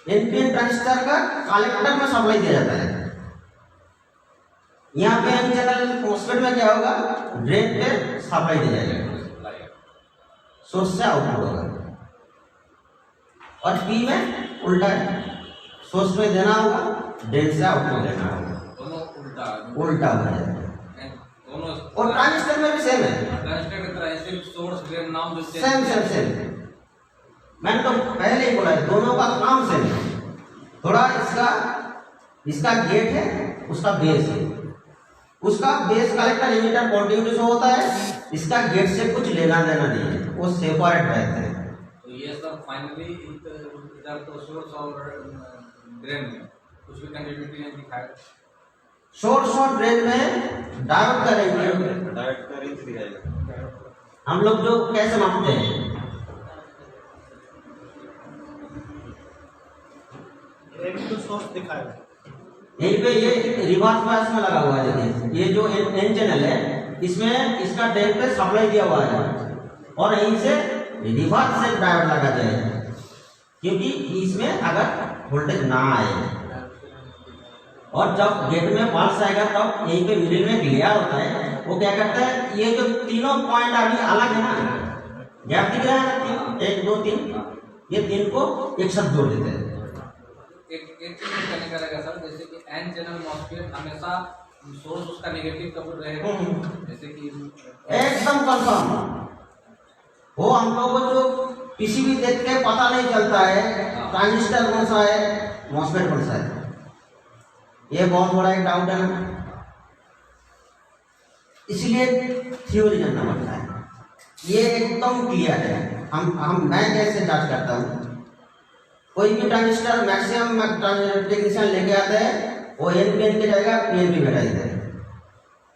एनपीएन ट्रांजिस्टर का कलेक्टर में सप्लाई दिया जाता है। यहाँ पे एन चैनल मॉस्फेट में क्या होगा, ड्रेन पे सप्लाई दिया जाएगा, सोर्स से आउटपुट होगा। और पी में उल्टा है, सोर्स में देना होगा, ड्रेन से आउटपुट देना होगा, दोनों उल्टा हो जाएगा। दोनों और ट्रांजिस्टर में भी सेम है, ट्रांजिस्टर की तरह सिर्फ सोर्स ड्रेन नाम जो सेम। मैंने तो पहले ही बोला है, दोनों का काम सेम है। थोड़ा इसका गेट है, उसका बेस है, उसका बेस कलेक्टर इमिटर कॉन्टिन्यूस होता है, इसका गेट से कुछ लेना देना नहीं है, वो सेपरेट रहते हैं। तो ये सब फाइनली इधर तो सोर्स और ड्रेन में कुछ भी कंटिन्यूटी नहीं दिखाएगा। सोर्स और ड्रेन में डायोड का रेंज दिखाएगा। हम लोग जो कैसे मापते हैं, तो सोर्स दिखाएगा। यहीं पे ये रिवर्स बायस में लगा हुआ है। देखिए ये जो एन चैनल है, इसमें इसका ड्रेन पे सप्लाई दिया हुआ है और यहीं से रिवर्स से डायोड लगा जाएगा, क्योंकि इसमें अगर वोल्टेज ना आए और जब गेट में पल्स आएगा तब यहीं पे मिडिल में लेयर होता है, वो क्या करता है, ये जो तीनों पॉइंट अभी अलग है ना, गैप दिख रहा है ना, 1 2 3, ये 3 को एक साथ जोड़ देते हैं। एक चीज करने का रहेगा सर, जैसे कि एन चैनल मॉस्फेट हमेशा सोर्स उसका नेगेटिव कपल रहेगा, जैसे कि एकदम कंफर्म। वो हम लोगों को जो पीसीबी देख के पता नहीं चलता है ट्रांजिस्टर कौन सा है, मॉस्फेट कौन सा है, ये बहुत बड़ा एक डाउट है ना, इसलिए थ्योरी जानना पड़ता है। ये एकदम क्लियर है। मैं कैसे जांच करता हूँ, कोई भी ट्रांजिस्टर मैक्सिमम टेक्नीशियन लेके आते हैं, वो एनपीएन के जाएगा, पीएनपी बैठा देते हैं,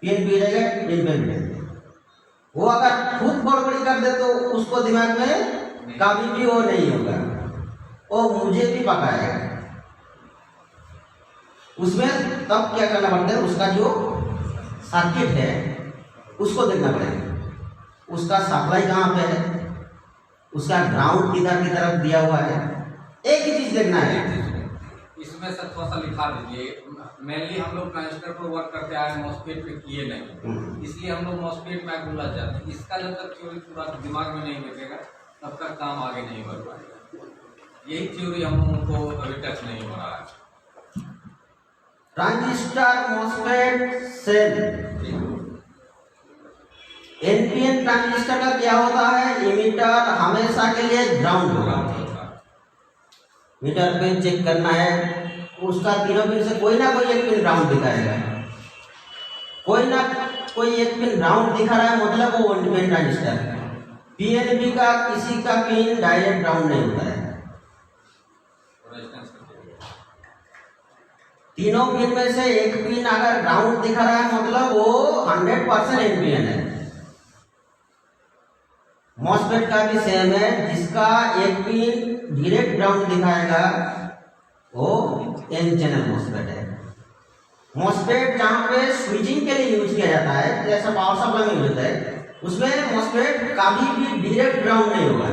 पीएनपी जाएगा, एनपीएन बैठा देते हैं। वो अगर खुद गड़बड़ी कर दे तो उसको दिमाग में कभी भी वो नहीं होगा, वो मुझे भी पता है। उसमें तब क्या करना पड़ता है, उसका जो सर्किट है उसको देखना पड़ेगा, उसका सप्लाई कहाँ पे है, उसका ग्राउंड किधर की तरफ दिया हुआ है, एक ही चीज देखना है। इसमें सर थोड़ा सा लिखा दीजिए। मेनली हम लोग ट्रांजिस्टर पर वर्क करते आए, मॉस्फेट पे किए नहीं, इसलिए हम लोग मॉस्फेट में उलझ जाते हैं। इसका जब तक थ्योरी पूरा दिमाग में नहीं बैठेगा तब तक काम आगे नहीं बढ़ पाएगा। यही थ्योरी हम लोगों को अभी टच नहीं हो रहा है। Transistor, MOSFET, cell, NPN transistor का क्या होता है, इमीटर हमेशा के लिए ग्राउंड होगा। मीटर पिन चेक करना है, उसका तीनों पिन से कोई ना कोई एक पिन ग्राउंड दिखाएगा, कोई ना कोई एक पिन ग्राउंड दिखा रहा है, मतलब वो एनपीएन ट्रांजिस्टर है। पीएनपी का किसी का पिन डायरेक्ट ग्राउंड नहीं होता है। तीनों पिन में से एक पिन अगर ग्राउंड दिखा रहा है, मतलब वो 100% एनपीएन है। मॉसफेट का भी सेम है, जिसका एक पिन डायरेक्ट ग्राउंड दिखाएगा वो एन चैनल मॉसफेट है। मॉसफेट जहाँ पे स्विचिंग के लिए यूज किया जाता है, जैसा पावर सप्लाई में यूज होता है, उसमें मॉसफेट कभी भी डायरेक्ट ग्राउंड नहीं होगा।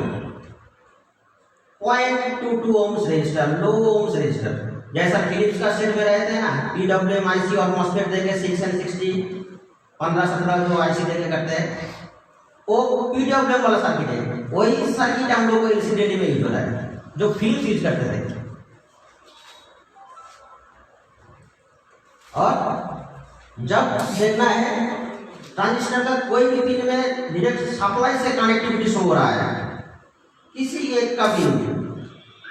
0.22 ओम्स रेजिस्टर, लो ओम्स रेजिस्टर, जैसा फिलिप्स का सेट में रहते हैं ना, पीडब्ल्यूएम आईसी और मॉसफेट देके 6 and 60 15-17 जो आईसी देके करते हैं, वो पीडब्ल्यूएम वाला सर्किट है। वही सर्किट हम लोग को एलसीडी में यूज हो रहा है, जो फिलिप्स यूज करते थे। और जब देखना है ट्रांजिस्टर का कोई भी पिन में डायरेक्ट सप्लाई से कनेक्टिविटी शो हो रहा है, किसी एक का पिन,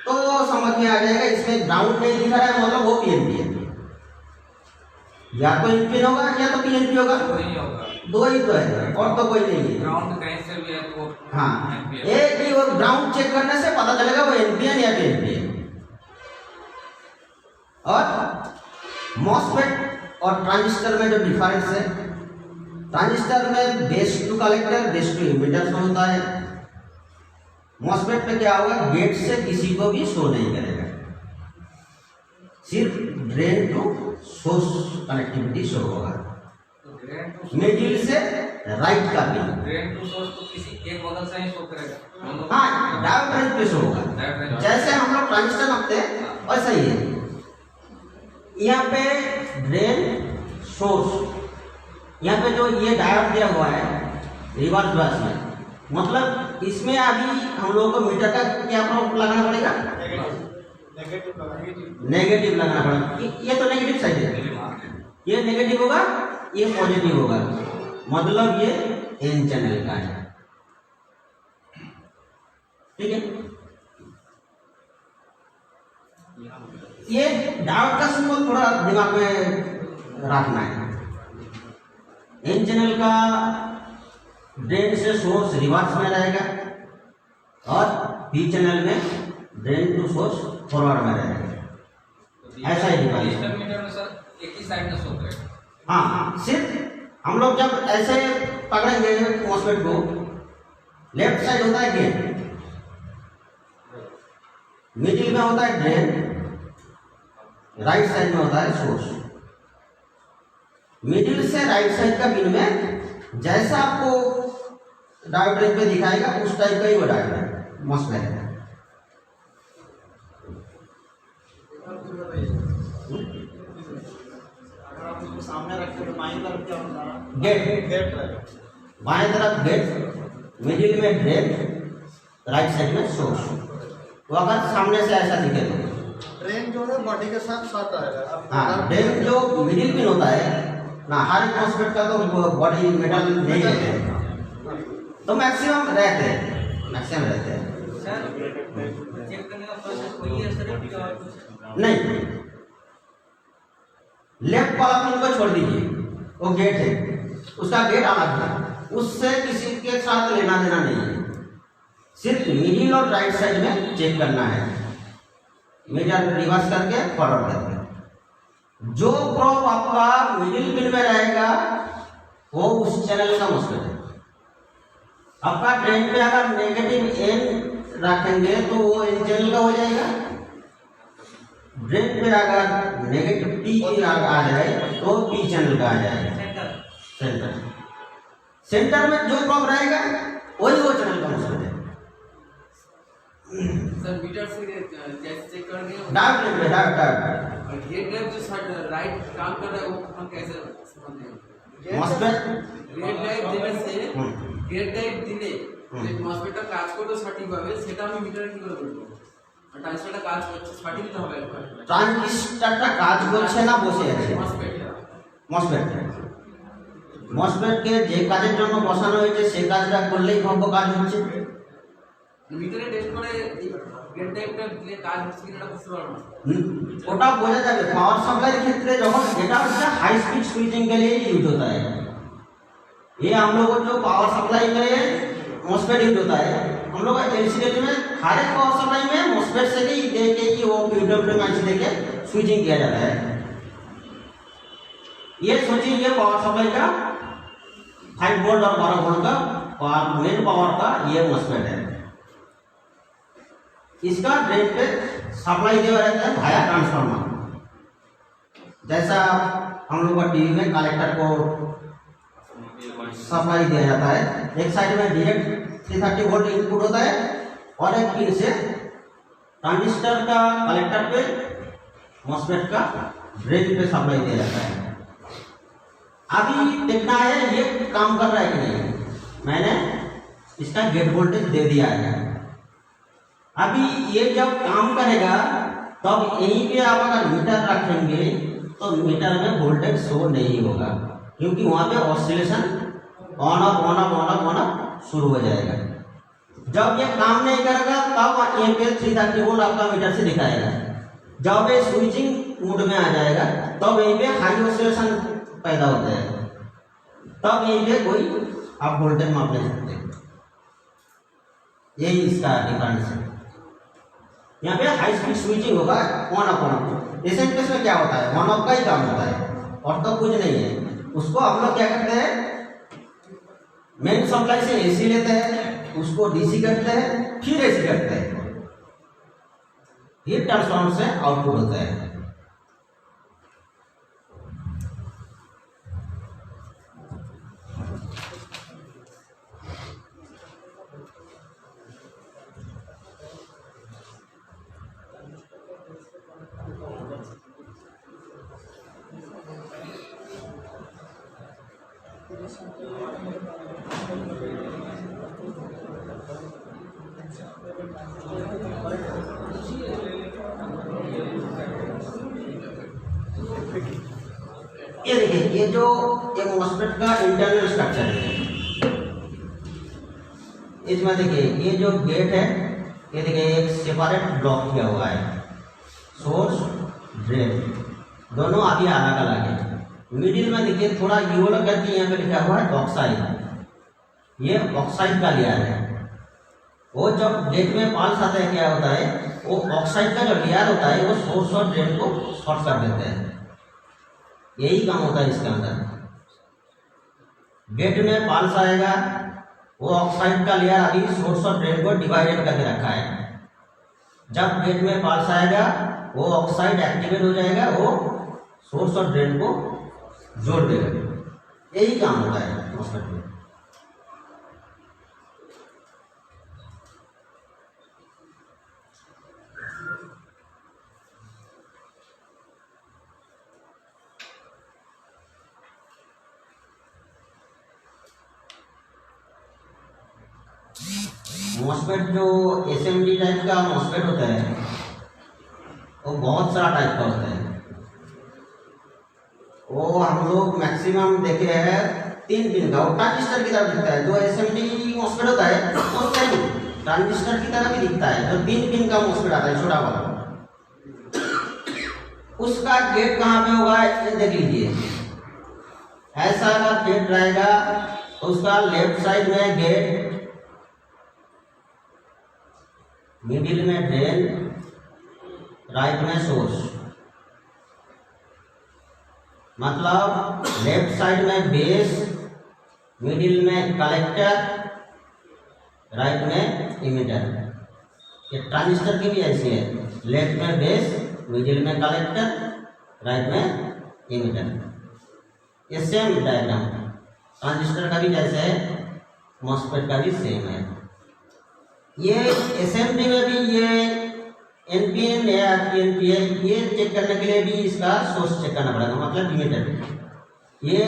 तो समझ में आ जाएगा इसमें ग्राउंड नहीं दिखा रहा है, मतलब वो पीएनपी है। या तो एनपीएन होगा या तो पीएनपी होगा, दो ही तो है और तो कोई नहीं है। ग्राउंड कहीं से भी है तो हाँ, एक ही और ग्राउंड चेक करने से पता चलेगा वो एनपीएन या पीएनपी है। और मॉसफेट और ट्रांजिस्टर में जो डिफरेंस है, ट्रांजिस्टर में base to collector, base to emitter होता है। मॉसफेट पे क्या होगा, गेट से किसी को भी शो नहीं करेगा, सिर्फ drain to source connectivity show होगा। मिडिल से राइट का पिन, ड्रेन टू सोर्स तो किसी एक बगल से ही शो करेगा। हाँ, डायोड ड्रेन पे शो होगा। जैसे हम लोग ट्रांजिस्टर रखते हैं वैसा ही है। यहाँ पे ड्रेन सोर्स, यहाँ पे जो ये डायोड दिया हुआ है रिवर्स बस में, मतलब इसमें अभी हम लोगों को मीटर का क्या लगाना पड़ेगा, नेगेटिव लगाना पड़ेगा। ये तो नेगेटिव साइड है, ये नेगेटिव होगा, ये पॉजिटिव होगा, मतलब ये एन चैनल का है। ठीक है, ये डायोड का सिंबल थोड़ा दिमाग में रखना है। एन चैनल का ड्रेन से सोर्स रिवर्स में रहेगा और पी चैनल में ड्रेन टू सोर्स फॉरवर्ड में रहेगा। ऐसा ही डिजिटल मीटर में सर एक ही साइड में शो करेगा। हाँ, सिर्फ हम लोग जब ऐसे पकड़ेंगे मॉसफेट को, लेफ्ट साइड होता है गेट, मिडिल में होता है ड्रेन, राइट साइड में होता है सोर्स। मिडिल से राइट साइड का पिन में जैसा आपको डायोड ड्रेन पे दिखाएगा उस टाइप का ही वो डायोड है, मॉसफेट है। सामने रखते तो बाईं तरफ क्या होता है, गेट, बाएं तरफ गेट, मिडिल में ड्रेन, राइट साइड में सोर्स। तो अगर सामने से ऐसा दिखे तो ट्रेन जो है बॉडी के साथ साथ आएगा। हाँ, ड्रेन जो मिडिल पिन होता है ना, हर मॉसफेट का तो बॉडी मेटल नहीं रहते हैं, तो मैक्सिमम रहते हैं, मैक्सिमम रहते हैं। चेक करने का प्रोसेस वही है सर? नहीं, लेफ्ट वाला पिन को छोड़ दीजिए, वो गेट है, उसका गेट अलग है, उससे किसी के साथ लेना देना नहीं है। सिर्फ मिडिल और राइट साइड में चेक करना है, मीटर रिवर्स करके फॉरवर्ड करके। जो प्रोब आपका मिडिल पिन में रहेगा वो उस चैनल का मॉसफेट है। आपका ड्रेन पे अगर नेगेटिव एन रखेंगे तो वो एन चैनल का हो जाएगा। ड्रेन पे अगर नेगेटिव पी आ जाए तो पी चैनल का आ जाएगा। सेंटर में जो प्रोब रहेगा वही वो चैनल का मॉसफेट है। सर मीटर से जैसे चेक कर दिया डायोड पे डायोड ये ड्राइव जो राइट काम कर रहा है वो हम कैसे समझेंगे? मॉसफेट गेट ड्राइव देने से गेट ड्राइव দিলে মসফেটটা কাজ করতে সঠিকভাবে সেটা আমি মিটারে কি করে বলবো? আর ট্রান্সফারটা কাজ করছে সঠিক তো হবে একবার। ট্রানজিস্টরটা কাজ করছে না বসে আছে মসফেট মসফেট মসফেটকে যে কাজের জন্য বসানো হয়েছে সেই কাজটা করলেই ভব্য কাজ হচ্ছে। মিটারে টেস্ট করে এই গেট টাইপটা দিলে কাজ হচ্ছে কিনা বুঝতে পারবো না। ওটা বোঝা যাবে पावर सप्लाई ক্ষেত্রে যখন এটা হচ্ছে हाई स्पीड स्विचिंग के लिए यूज होता है। ये हम लोग को जो पावर सप्लाई में मॉस्फेट यूज होता है, हम लोग एलसीडी में हर एक पावर सप्लाई में मॉस्फेट से ही दे के कि वो पीडब्ल्यू में दे के स्विचिंग किया जाता है। ये सोचिए ये पावर सप्लाई का 5 वोल्ट और 12 वोल्ट का मेन पावर का ये मॉस्फेट है। इसका ड्रेन पे सप्लाई दिया रहता है वाया ट्रांसफार्मर। जैसा हम लोग का टीवी में कलेक्टर को सप्लाई दिया जाता है, एक साइड में डायरेक्ट 330 वोल्ट इनपुट होता है और एक पिन से ट्रांजिस्टर का कलेक्टर पे मॉस्फेट का ड्रेन पे सप्लाई दिया जाता है। अभी देखना है ये काम कर रहा है कि नहीं। मैंने इसका गेट वोल्टेज दे दिया है। अभी ये जब काम करेगा तब यहीं पे आप अगर मीटर रखेंगे तो मीटर में वोल्टेज शो नहीं होगा, क्योंकि वहाँ पे ऑसिलेशन ऑन ऑफ शुरू हो जाएगा। जब ये काम नहीं करेगा तब यहाँ पे 330 वोल्ट आपका मीटर से दिखाएगा। जब ये स्विचिंग मोड में आ जाएगा तब यहीं पे हाई ऑसिलेशन पैदा होता है, तब यहीं पे कोई आप वोल्टेज माप नहीं सकते। यही इसका डिफरेंस है। यहाँ पे हाई स्पीड स्विचिंग होगा ऑन ऑफ। ऐसे केस में क्या होता है, ऑन ऑफ का ही काम होता है और तो कुछ नहीं है। उसको हम लोग क्या करते हैं, मेन सप्लाई से एसी लेते हैं, उसको डीसी करते हैं, फिर एसी करते हैं, फिर ट्रांसफार्मर से आउटपुट होता है। ये देखिए, ये जो एक मॉस्फेट का इंटरनल स्ट्रक्चर है, इसमें देखिए ये जो गेट है, ये देखिए एक सेपरेट ब्लॉक किया हुआ है, सोर्स ड्रेन दोनों अभी अलग अलग है। मिडिल में देखिए थोड़ा यूलो करके यहाँ पे लिखा हुआ है ऑक्साइड, ये ऑक्साइड का लेयर है। वो जब गेट में पाल्स आता है क्या होता है, वो ऑक्साइड का जो लेयर होता है वो सोर्स और ड्रेन को शॉर्ट कर देते हैं। यही काम होता है इसके अंदर। गेट में पाल्स आएगा, वो ऑक्साइड का लेयर अभी सोर्स और ड्रेन को डिवाइडेड करके रखा है। जब गेट में पाल्स आएगा वो ऑक्साइड एक्टिवेट हो जाएगा, वो सोर्स और ड्रेन को जोड़ देगा। यही काम होता है मॉस्फेट में। मॉस्फेट जो एसएमडी टाइप का मॉस्फेट होता है वो बहुत सारा टाइप का होता है। वो हम लोग मैक्सिमम देखे हैं 3 पिन का, वो ट्रांजिस्टर की तरह दिखता है। जो एसएमडी मॉस्फेट होता है वो सेम ट्रांजिस्टर की तरह भी दिखता है। जो 3 पिन का मॉस्फेट आता है छोटा वाला, उसका गेट कहाँ पे होगा ये देख लीजिए। ऐसा अगर गेट रहेगा तो उसका लेफ्ट साइड में गेट, मिडिल में ड्रेन, राइट में सोर्स। मतलब लेफ्ट साइड में बेस, मिडिल में कलेक्टर, राइट में इमिटर। ये ट्रांजिस्टर की भी ऐसी है, लेफ्ट में बेस, मिडिल में कलेक्टर, राइट में इमिटर। ये सेम डायग्राम ट्रांजिस्टर का भी जैसे है, मॉस्फेट का भी सेम है। ये एसएमडी में भी ये एनपीएन या पीएनपीएन ये चेक करने के लिए भी इसका सोर्स चेक करना पड़ेगा, मतलब इमीटर। ये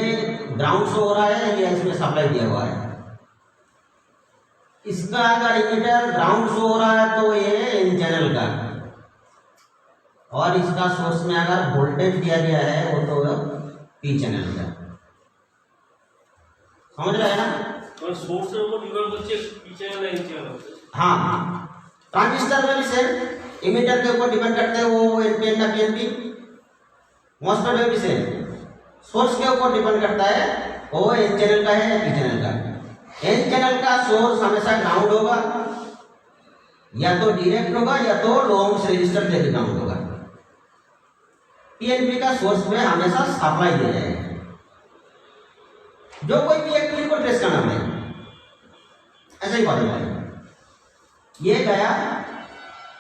ग्राउंड शो हो रहा है, ये इसमें सप्लाई दिया हुआ है। इसका अगर इमीटर ग्राउंड शो हो रहा है तो ये इन चैनल का, और इसका सोर्स में अगर वोल्टेज दिया गया है वो तो पी चैनल का। समझ रहे हैं ना? और सोर्स এর উপর নির্ভর করছে পি চ্যানেল না এন চ্যানেল। हाँ, ट्रांजिस्टर में भी सेम, इमीटर के ऊपर डिपेंड करते हैं वो एनपीएन का पीएनपी। मॉसफेट में भी सेम, सोर्स के ऊपर डिपेंड करता है वो एन चैनल का है या पी चैनल का। एन चैनल का सोर्स हमेशा ग्राउंड होगा, या तो डायरेक्ट होगा या तो लो ओम्स रेजिस्टर से ग्राउंड होगा। पीएनपी का सोर्स में हमेशा सप्लाई दिया जाएगा, जो कोई भी एक पिन को ट्रेस करना पड़ेगा, ऐसा ही बात है। ये गया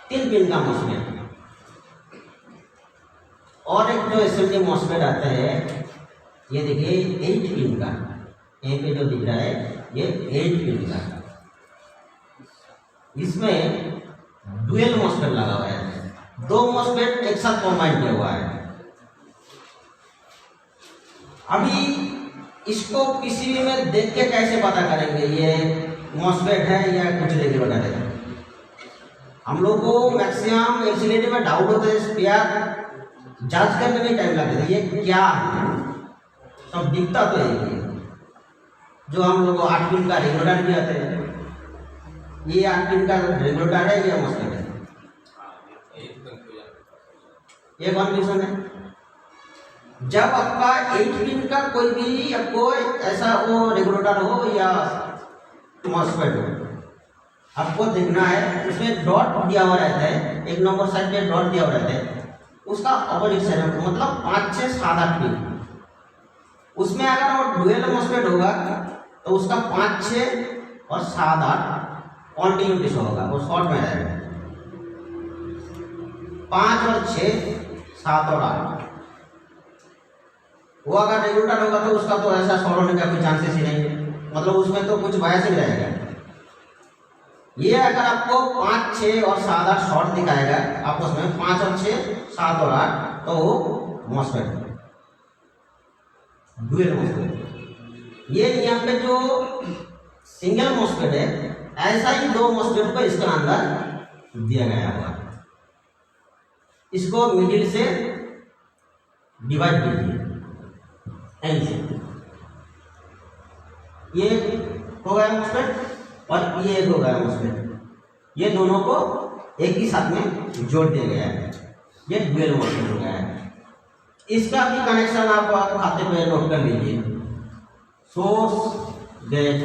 3 पिन का मॉसफेट, और एक जो एसएमडी मॉसफेट आता है, ये देखिए 8 पिन का, यहीं पे जो दिख रहा है ये 8 पिन का। इसमें डुअल मॉसफेट लगा हुआ है, 2 मॉसफेट एक साथ कॉम्बाइन किया हुआ है। अभी इसको पीसीबी में देख के कैसे पता करेंगे ये मॉसफेट है या कुछ रेगुलेटर है? हम लोग को मैक्सिमम एलसीडी में डाउट होता है, स्पेयर जांच करने में टाइम लगता है, ये क्या है सब दिखता तो है। जो हम लोग 8 पिन का रेगुलेटर भी आते हैं, ये 8 पिन का रेगुलेटर है या मॉसफेट है? ये कन्फ्यूजन है। जब आपका 8 पिन का कोई भी आपको ऐसा वो रेगुलेटर हो या मॉसफेट हो, आपको देखना है उसमें डॉट दिया हुआ रहता है, एक नंबर साइड पे डॉट दिया हुआ रहता है, उसका अपोजिट साइड मतलब 5, 6, 7, 8 पिन। उसमें अगर वो डुअल मॉसफेट होगा तो उसका 5, 6 और 7, 8 कॉन्टिन्यूटी से होगा, वो शॉर्ट में रहेगा। 5 और 6, 7 और 8 वो अगर रेगुलेटर होगा तो उसका तो ऐसा शॉर्ट होने का कोई चांसेस ही नहीं है, मतलब उसमें तो कुछ बायस ही रहेगा। ये अगर आपको 5, 6 और 7, 8 शॉर्ट दिखाएगा आपस में, 5 और 6, 7 और 8, तो वो मॉसफेट डुअल मॉसफेट। ये यहाँ पे जो सिंगल मॉसफेट है, ऐसा ही 2 मॉसफेट को इसका अंदर दिया गया हुआ, इसको मिडिल से डिवाइड कीजिए ऐसे। ये हो गया मॉसफेट और ये एक हो गया मॉसफेट, ये दोनों को एक ही साथ में जोड़ दिया गया है, ये डुअल मॉसफेट हो गया है। इसका भी कनेक्शन आप खाते पे नोट कर लीजिए, सोर्स गेट,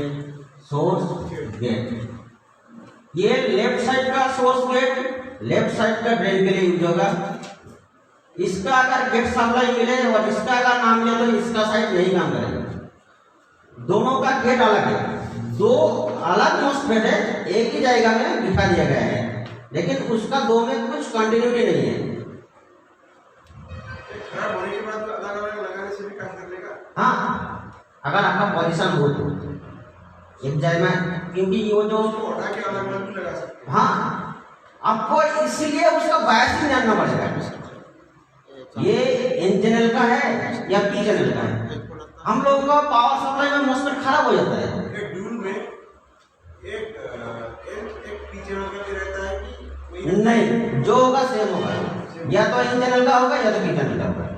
सोर्स गेट। ये लेफ्ट साइड का सोर्स गेट लेफ्ट साइड का ड्रेन के लिए यूज होगा। इसका अगर गेट सप्लाई मिले और इसका अगर नाम मिले तो इसका साइड नहीं काम करेगा। दोनों का गेट अलग है, 2 अलग मॉसफेट है, एक ही जगह में बिठा दिया गया है, लेकिन उसका 2 में कुछ कंटिन्यूटी नहीं है। खराब होने के बाद अलग-अलग लगाने से भी काम कर लेगा। हाँ, अगर आपका पोजीशन हो तो एक जगह में, क्योंकि वो जो हटा के अलग-अलग भी लगा सकते हैं। हाँ, आपको इसीलिए उसका बायस भी जानना पड़ेगा, ये एन चैनल का है या पी चैनल का है। हम लोगों का पावर सप्लाई में मॉसफेट खराब हो जाता है। एक ड्यूल में एक पी चैनल का भी रहता है कि नहीं, जो होगा सेम होगा, या तो एन चैनल का होगा या तो पी चैनल का होगा।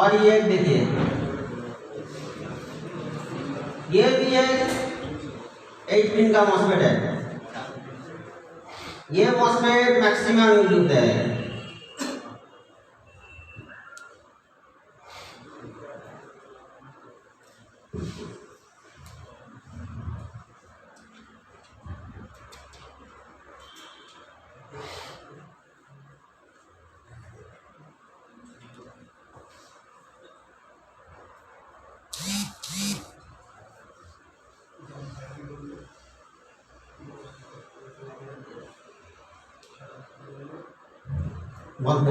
और ये देखिए, ये भी एक 8 पिन का मॉसफेट है। ये मॉसफेट मैक्सिमम यूज होता है। बहुत